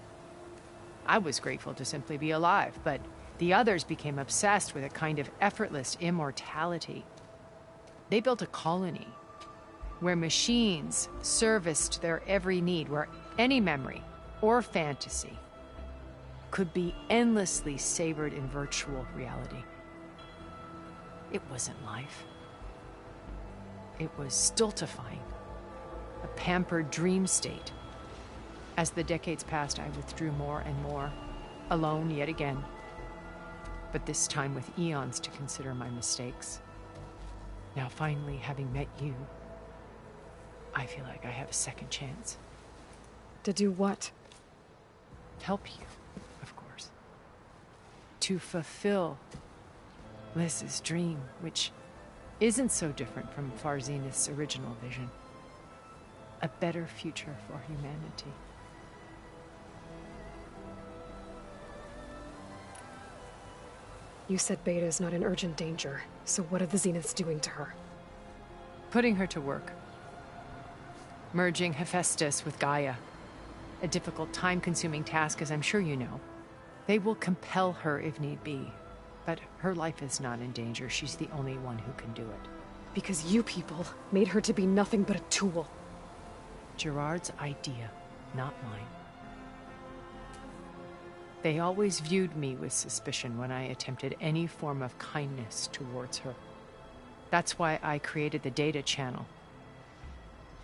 N: I was grateful to simply be alive, but the others became obsessed with a kind of effortless immortality. They built a colony where machines serviced their every need, where any memory or fantasy could be endlessly savored in virtual reality. It wasn't life. It was stultifying, a pampered dream state. As the decades passed, I withdrew more and more, alone yet again, but this time with eons to consider my mistakes. Now finally, having met you, I feel like I have a second chance.
B: To do what?
N: Help you, of course. To fulfill Liz's dream, which isn't so different from Far Zenith's original vision. A better future for humanity.
B: You said Beta is not in urgent danger, so what are the Zeniths doing to her?
N: Putting her to work. Merging Hephaestus with Gaia. A difficult, time-consuming task, as I'm sure you know. They will compel her if need be. But her life is not in danger. She's the only one who can do it.
B: Because you people made her to be nothing but a tool.
N: Gerard's idea, not mine. They always viewed me with suspicion when I attempted any form of kindness towards her. That's why I created the data channel.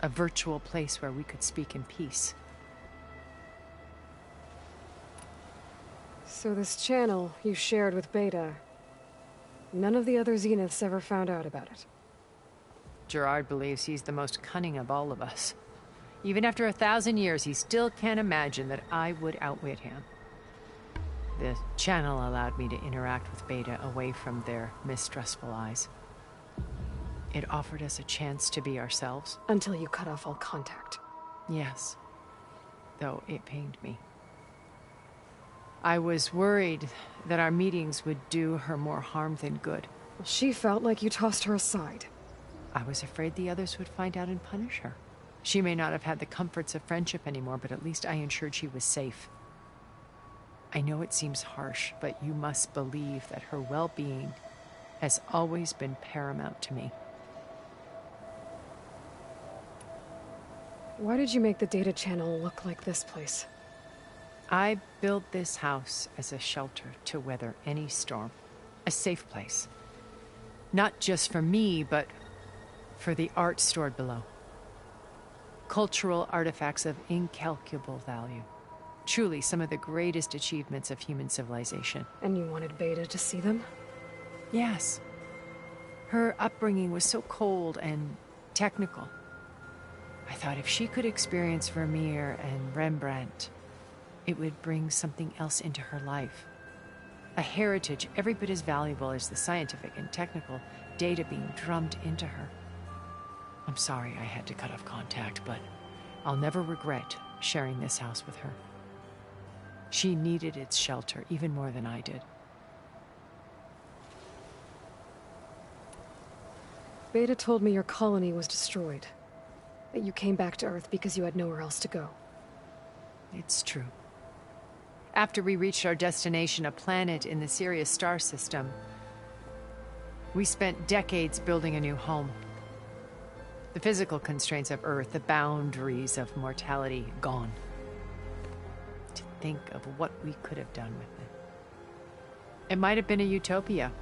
N: A virtual place where we could speak in peace.
B: So this channel you shared with Beta, none of the other Zeniths ever found out about it?
N: Gerard believes he's the most cunning of all of us. Even after 1,000 years, he still can't imagine that I would outwit him. The channel allowed me to interact with Beta away from their mistrustful eyes. It offered us a chance to be ourselves.
B: Until you cut off all contact.
N: Yes. Though it pained me. I was worried that our meetings would do her more harm than good.
B: She felt like you tossed her aside.
N: I was afraid the others would find out and punish her. She may not have had the comforts of friendship anymore, but at least I ensured she was safe. I know it seems harsh, but you must believe that her well-being has always been paramount to me.
B: Why did you make the data channel look like this place?
N: I built this house as a shelter to weather any storm. A safe place. Not just for me, but for the art stored below. Cultural artifacts of incalculable value. Truly some of the greatest achievements of human civilization.
B: And you wanted Beta to see them?
N: Yes. Her upbringing was so cold and technical. I thought if she could experience Vermeer and Rembrandt, it would bring something else into her life. A heritage every bit as valuable as the scientific and technical data being drummed into her. I'm sorry I had to cut off contact, but I'll never regret sharing this house with her. She needed its shelter even more than I did.
B: Beta told me your colony was destroyed. That you came back to Earth because you had nowhere else to go.
N: It's true. After we reached our destination, a planet in the Sirius star system, we spent decades building a new home. The physical constraints of Earth, the boundaries of mortality, gone. To think of what we could have done with it. It might have been a utopia.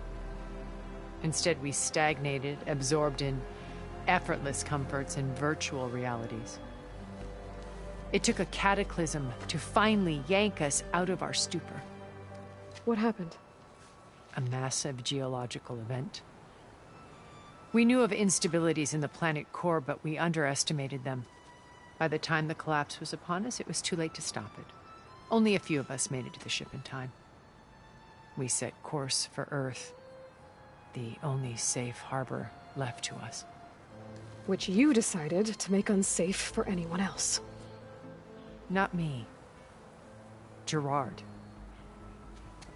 N: Instead, we stagnated, absorbed in effortless comforts and virtual realities. It took a cataclysm to finally yank us out of our stupor.
B: What happened?
N: A massive geological event. We knew of instabilities in the planet core, but we underestimated them. By the time the collapse was upon us, it was too late to stop it. Only a few of us made it to the ship in time. We set course for Earth, the only safe harbor left to us.
B: Which you decided to make unsafe for anyone else.
N: Not me. Gerard.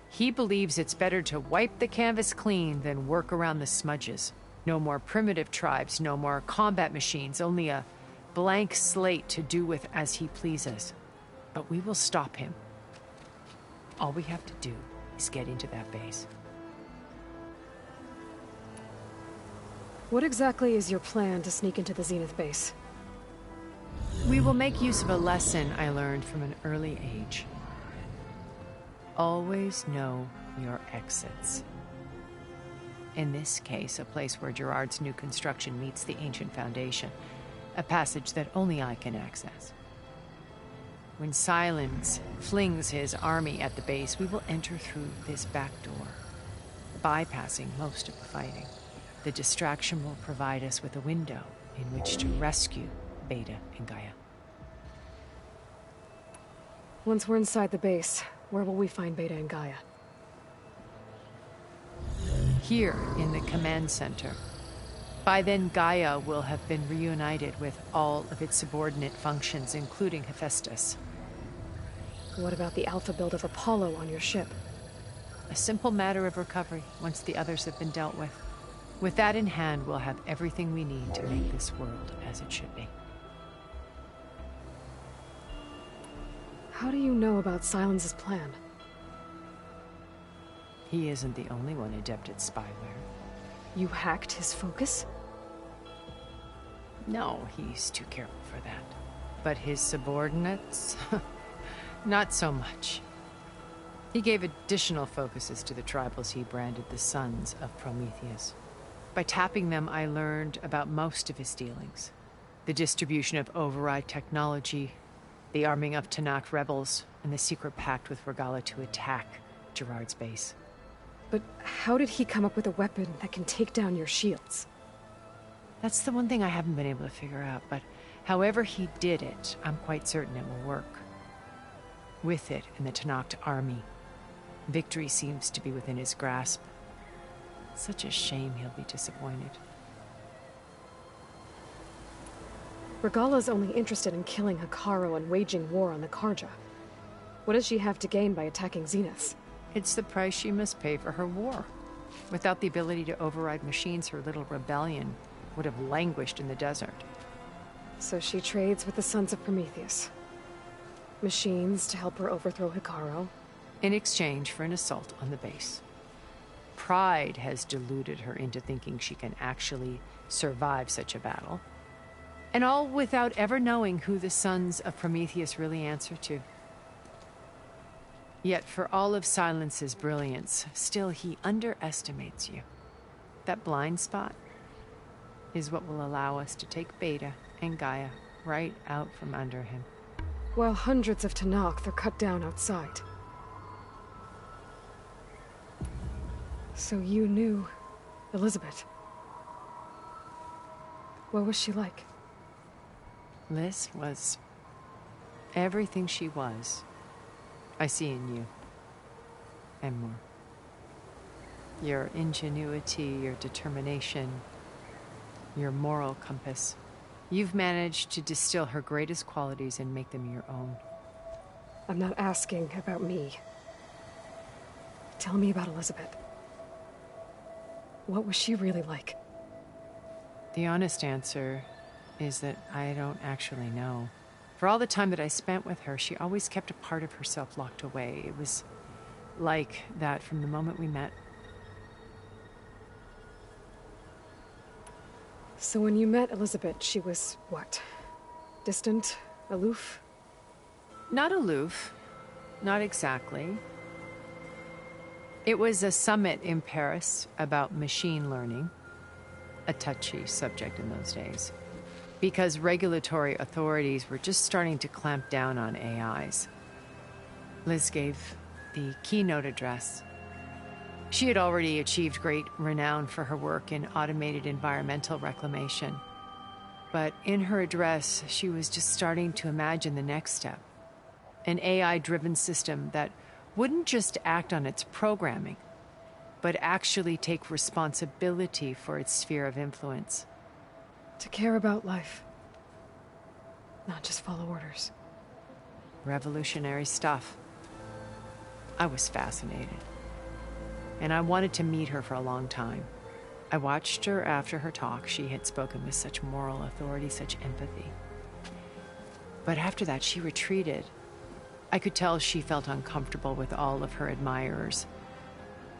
N: He believes it's better to wipe the canvas clean than work around the smudges. No more primitive tribes, no more combat machines, only a blank slate to do with as he pleases. But we will stop him. All we have to do is get into that base.
B: What exactly is your plan to sneak into the Zenith base?
N: We will make use of a lesson I learned from an early age. Always know your exits. In this case, a place where Gerard's new construction meets the ancient foundation, a passage that only I can access. When Silence flings his army at the base, we will enter through this back door, bypassing most of the fighting. The distraction will provide us with a window in which to rescue Beta and Gaia.
B: Once we're inside the base, where will we find Beta and Gaia?
N: Here in the command center. By then, Gaia will have been reunited with all of its subordinate functions, including Hephaestus.
B: What about the alpha build of Apollo on your ship?
N: A simple matter of recovery once the others have been dealt with. With that in hand, we'll have everything we need to make this world as it should be.
B: How do you know about Silence's plan?
N: He isn't the only one adept at spyware.
B: You hacked his focus?
N: No, he's too careful for that. But his subordinates? Not so much. He gave additional focuses to the tribals he branded the Sons of Prometheus. By tapping them, I learned about most of his dealings. The distribution of override technology, the arming of Tanakh rebels, and the secret pact with Regala to attack Gerard's base.
B: But how did he come up with a weapon that can take down your shields?
N: That's the one thing I haven't been able to figure out, but however he did it, I'm quite certain it will work. With it and the Tanakh army, victory seems to be within his grasp. Such a shame he'll be disappointed.
B: Regala's only interested in killing Hekarro and waging war on the Karja. What does she have to gain by attacking Zenith?
N: It's the price she must pay for her war. Without the ability to override machines, her little rebellion would have languished in the desert.
B: So she trades with the Sons of Prometheus. Machines to help her overthrow Hekarro.
N: In exchange for an assault on the base. Pride has deluded her into thinking she can actually survive such a battle. And all without ever knowing who the Sons of Prometheus really answer to. Yet for all of Silence's brilliance, still he underestimates you. That blind spot is what will allow us to take Beta and Gaia right out from under him.
B: While hundreds of Tanakh are cut down outside. So you knew Elizabeth. What was she like?
N: Liz was everything she was. I see in you. And more. Your ingenuity, your determination, your moral compass. You've managed to distill her greatest qualities and make them your own.
B: I'm not asking about me. Tell me about Elizabeth. What was she really like?
N: The honest answer is that I don't actually know. For all the time that I spent with her, she always kept a part of herself locked away. It was like that from the moment we met.
B: So when you met Elizabeth, she was what? Distant? Aloof?
N: Not aloof. Not exactly. It was a summit in Paris about machine learning. A touchy subject in those days. Because regulatory authorities were just starting to clamp down on AIs. Liz gave the keynote address. She had already achieved great renown for her work in automated environmental reclamation. But in her address, she was just starting to imagine the next step. An AI-driven system that wouldn't just act on its programming, but actually take responsibility for its sphere of influence.
B: To care about life. Not just follow orders.
N: Revolutionary stuff. I was fascinated. And I wanted to meet her for a long time. I watched her after her talk. She had spoken with such moral authority, such empathy. But after that, she retreated. I could tell she felt uncomfortable with all of her admirers.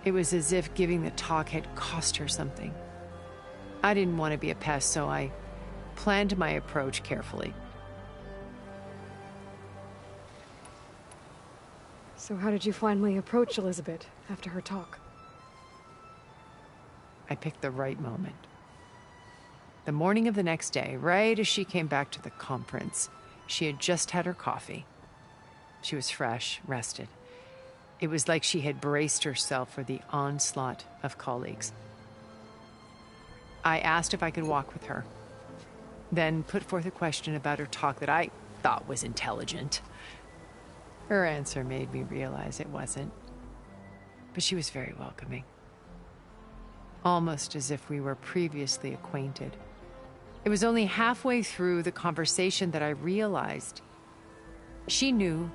N: It was as if giving the talk had cost her something. I didn't want to be a pest, so I planned my approach carefully.
B: So how did you finally approach Elizabeth after her talk?
N: I picked the right moment. The morning of the next day, right as she came back to the conference, she had just had her coffee. She was fresh, rested. It was like she had braced herself for the onslaught of colleagues. I asked if I could walk with her, then put forth a question about her talk that I thought was intelligent. Her answer made me realize it wasn't, but she was very welcoming. Almost as if we were previously acquainted. It was only halfway through the conversation that I realized she knew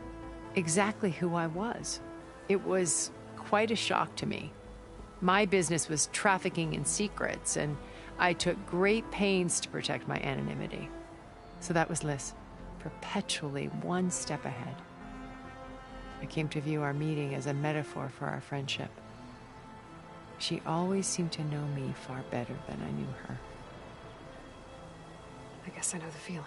N: exactly who I was. It was quite a shock to me. My business was trafficking in secrets, and I took great pains to protect my anonymity. So that was Liz, perpetually one step ahead. I came to view our meeting as a metaphor for our friendship. She always seemed to know me far better than I knew her.
B: I guess I know the feeling.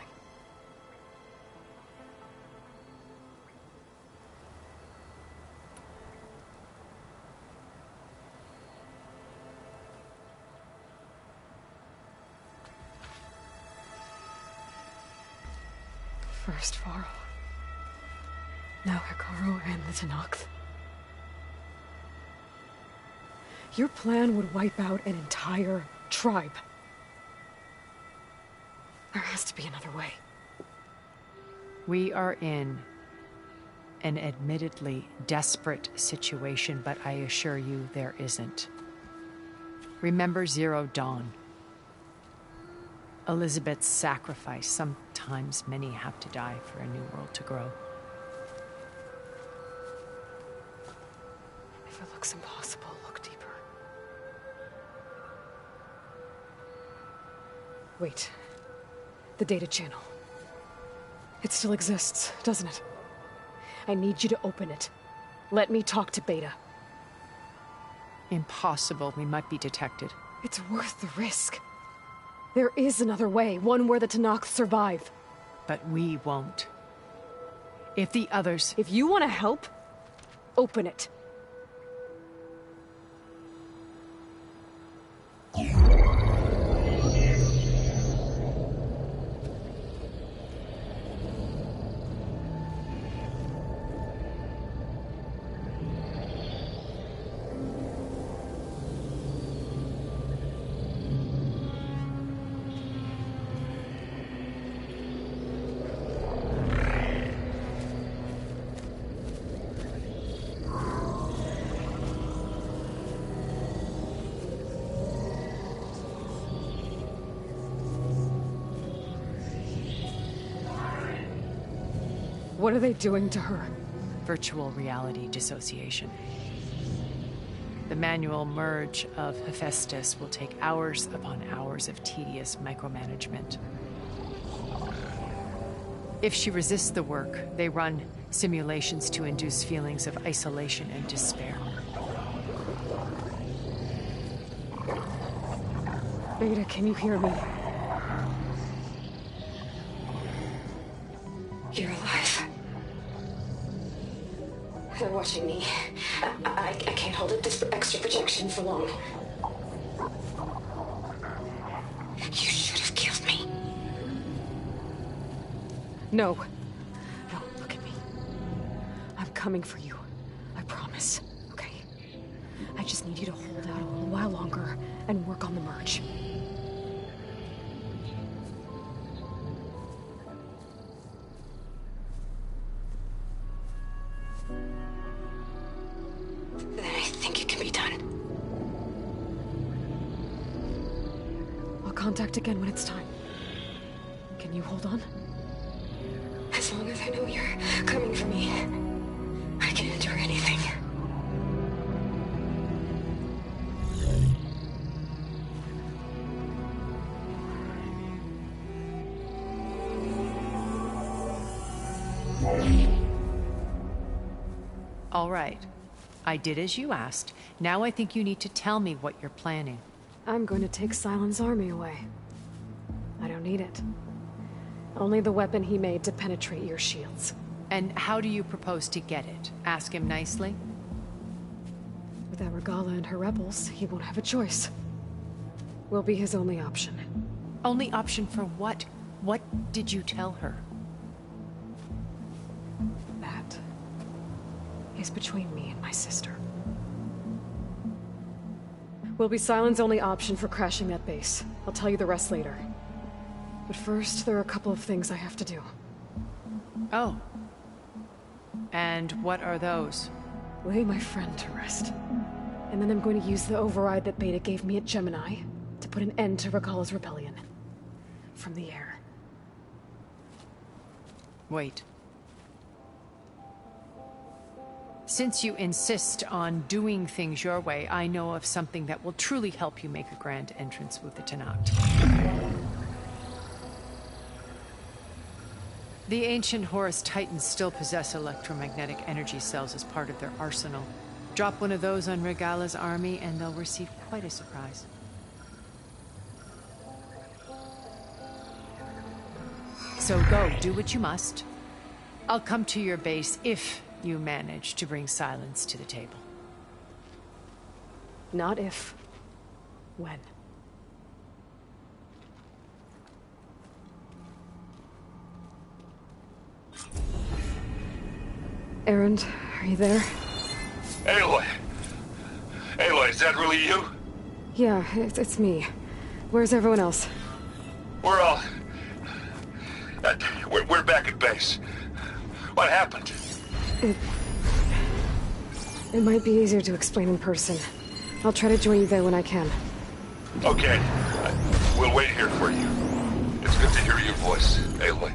B: First Varl. Now Hikaru and the Tenakth. Your plan would wipe out an entire tribe. There has to be another way.
N: We are in an admittedly desperate situation, but I assure you there isn't. Remember Zero Dawn. Elizabeth's sacrifice. Sometimes many have to die for a new world to grow.
B: If it looks impossible, look deeper. Wait. The data channel. It still exists, doesn't it? I need you to open it. Let me talk to Beta.
N: Impossible. We might be detected.
B: It's worth the risk. There is another way, one where the Tenakth survive.
N: But we won't. If the others...
B: If you want to help, open it. What are they doing to her?
N: Virtual reality dissociation. The manual merge of Hephaestus will take hours upon hours of tedious micromanagement. If she resists the work, they run simulations to induce feelings of isolation and despair.
B: Beta, can you hear me?
H: You're alive. They're watching me. I can't hold up this extra projection for long. You should have killed me.
B: No. No, look at me. I'm coming for you. I promise. I just need you to hold out a little while longer and work on the merge.
H: Then I think it can be done.
B: I'll contact again when it's time. Can you hold on?
H: As long as I know you're coming for me, I can endure anything.
N: All right. I did as you asked. Now I think you need to tell me what you're planning.
B: I'm going to take Sylens' army away. I don't need it. Only the weapon he made to penetrate your shields.
N: And how do you propose to get it? Ask him nicely?
B: Without Regala and her rebels, he won't have a choice. We'll be his only option.
N: Only option for what? What did you tell her?
B: That is between me and my sister. Will be Sylens' only option for crashing that base. I'll tell you the rest later. But first, there are a couple of things I have to do.
N: Oh. And what are those?
B: Lay my friend to rest. And then I'm going to use the override that Beta gave me at Gemini to put an end to Regala's rebellion. From the air.
N: Wait. Since you insist on doing things your way, I know of something that will truly help you make a grand entrance with the Tenakth. The ancient Horus Titans still possess electromagnetic energy cells as part of their arsenal. Drop one of those on Regala's army and they'll receive quite a surprise. So go, do what you must. I'll come to your base if you manage to bring Sylens to the table.
B: Not if. When. Erend, are you there?
C: Aloy! Aloy, is that really you?
B: Yeah, it's me. Where's everyone else?
C: We're all... we're back at base. What happened?
B: It might be easier to explain in person. I'll try to join you there when I can.
C: Okay. We'll wait here for you. It's good to hear your voice, Aloy.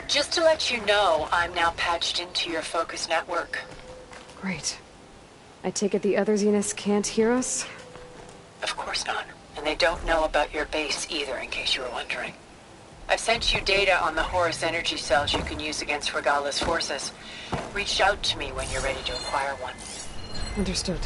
M: Just to let you know, I'm now patched into your focus network.
B: Great. I take it the other Zeniths can't hear us?
M: Of course not. And they don't know about your base either, in case you were wondering. I've sent you data on the Horus energy cells you can use against Regala's forces. Reach out to me when you're ready to acquire one.
B: Understood.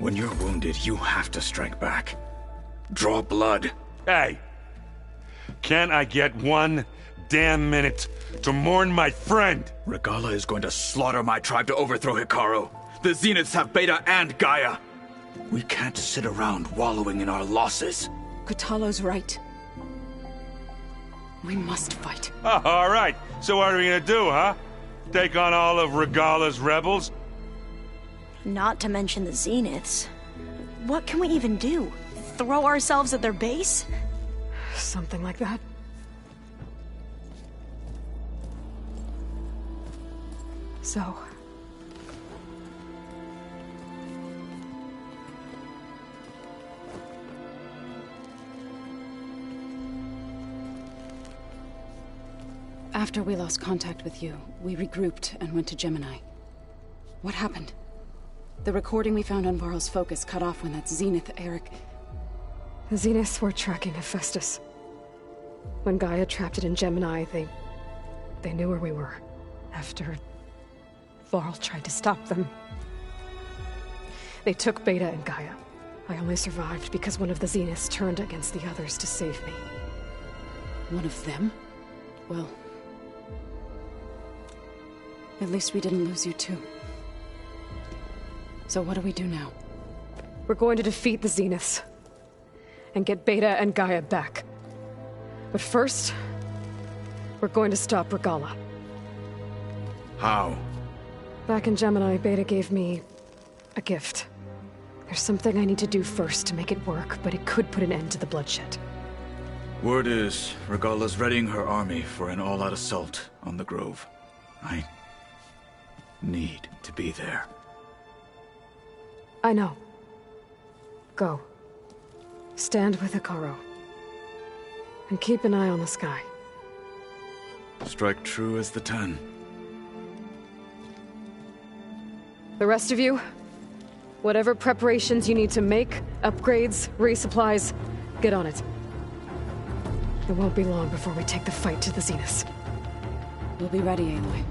O: When you're wounded, you have to strike back. Draw blood.
K: Hey! Can't I get 1 damn minute to mourn my friend?
O: Regala is going to slaughter my tribe to overthrow Hikaru. The Zeniths have Beta and Gaia. We can't sit around wallowing in our losses.
B: Kotallo's right. We must fight.
K: Oh, all right. So what are we gonna do, huh? Take on all of Regala's rebels?
P: Not to mention the Zeniths. What can we even do? Throw ourselves at their base?
B: Something like that. So...
Q: After we lost contact with you, we regrouped and went to Gemini. What happened? The recording we found on Varl's focus cut off when that Zenith Eric...
B: The Zeniths were tracking Hephaestus. When Gaia trapped it in Gemini, they knew where we were. After Varl tried to stop them. They took Beta and Gaia. I only survived because one of the Zeniths turned against the others to save me.
Q: One of them? Well... at least we didn't lose you too. So what do we do now?
B: We're going to defeat the Zeniths. And get Beta and Gaia back. But first, we're going to stop Regala.
O: How?
B: Back in Gemini, Beta gave me a gift. There's something I need to do first to make it work, but it could put an end to the bloodshed.
O: Word is, Regala's readying her army for an all-out assault on the Grove. I need to be there.
B: I know. Go. Stand with Hikaru. And keep an eye on the sky.
O: Strike true as the 10.
B: The rest of you, whatever preparations you need to make, upgrades, resupplies, get on it. It won't be long before we take the fight to the Zeniths.
Q: We'll be ready, Aloy.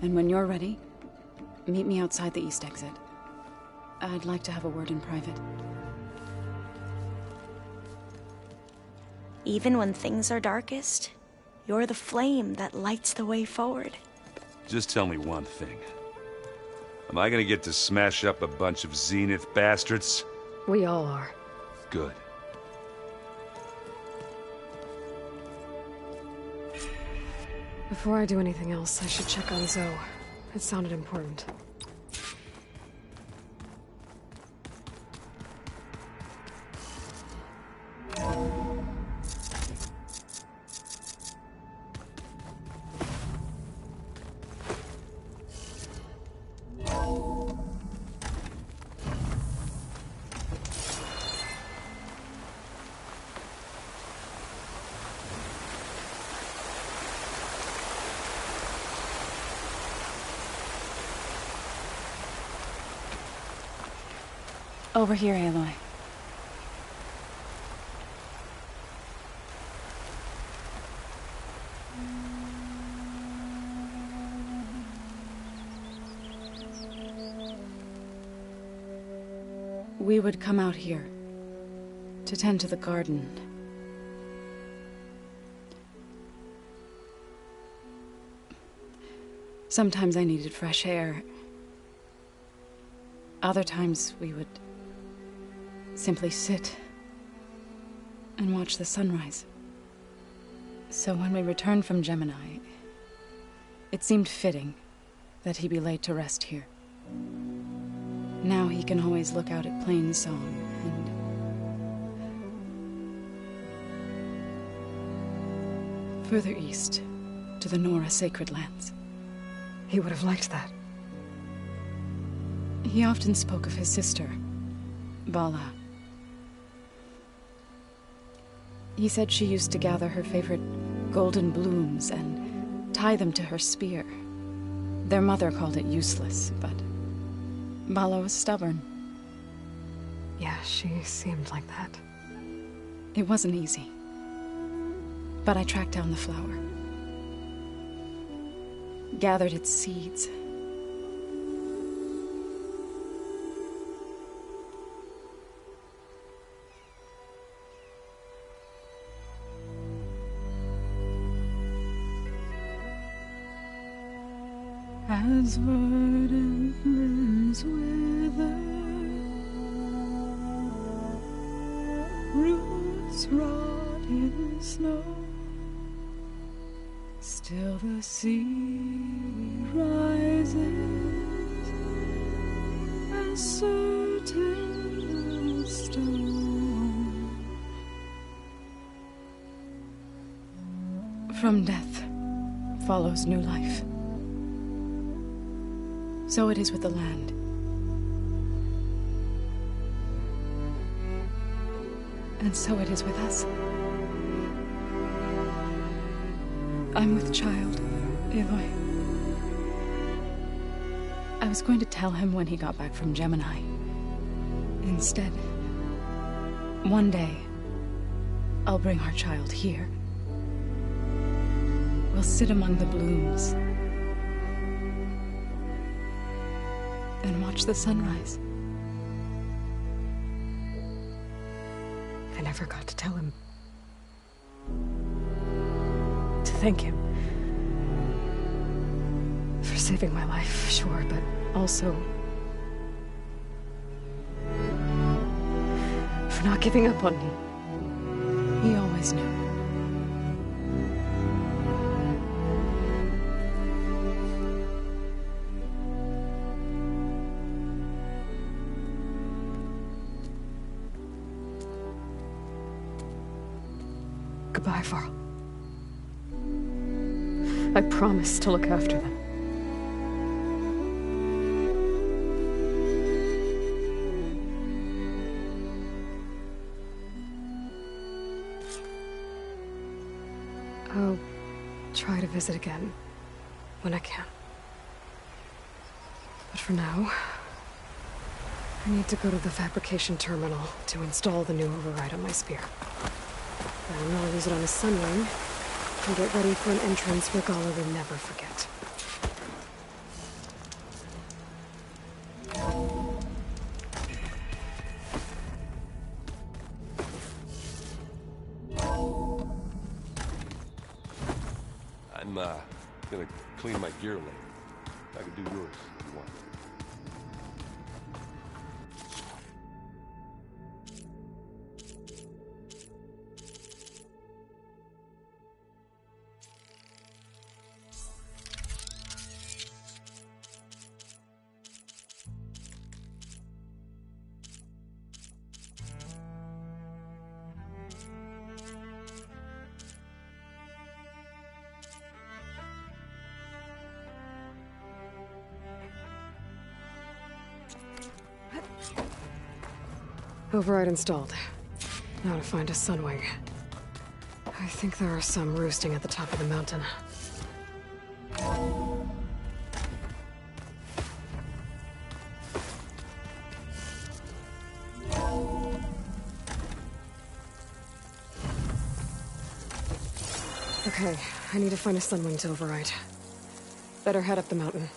Q: And when you're ready, meet me outside the east exit. I'd like to have a word in private.
P: Even when things are darkest, you're the flame that lights the way forward.
K: Just tell me one thing. Am I gonna get to smash up a bunch of Zenith bastards?
B: We all are.
K: Good.
B: Before I do anything else, I should check on Zoe. It sounded important.
Q: Over here, Aloy. We would come out here to tend to the garden. Sometimes I needed fresh air. Other times we would simply sit and watch the sunrise. So when we returned from Gemini, it seemed fitting that he be laid to rest here. Now he can always look out at Plain Song and further east to the Nora Sacred Lands.
B: He would have liked that.
Q: He often spoke of his sister, Vala. He said she used to gather her favorite golden blooms and tie them to her spear. Their mother called it useless, but Vala was stubborn.
B: Yeah, she seemed like that.
Q: It wasn't easy. But I tracked down the flower. Gathered its seeds. as verdant limbs wither, roots rot in snow, still the sea rises, as certain as stone. From death follows new life. So it is with the land. And so it is with us. I'm with child, Aloy. I was going to tell him when he got back from Gemini. Instead, one day, I'll bring our child here. We'll sit among the blooms and watch the sunrise.
B: I never got to tell him. To thank him. For saving my life, sure, but also for not giving up on me.
Q: He always knew.
B: Goodbye, Varl. I promise to look after them. I'll try to visit again when I can. But for now, I need to go to the fabrication terminal to install the new override on my spear. Then I'll use it on a sunwing and get ready for an entrance Regala will never forget.
K: I'm, gonna clean my gear later. I can do yours if you want.
B: Override installed. Now to find a sunwing. I think there are some roosting at the top of the mountain. Okay, I need to find a sunwing to override. Better head up the mountain.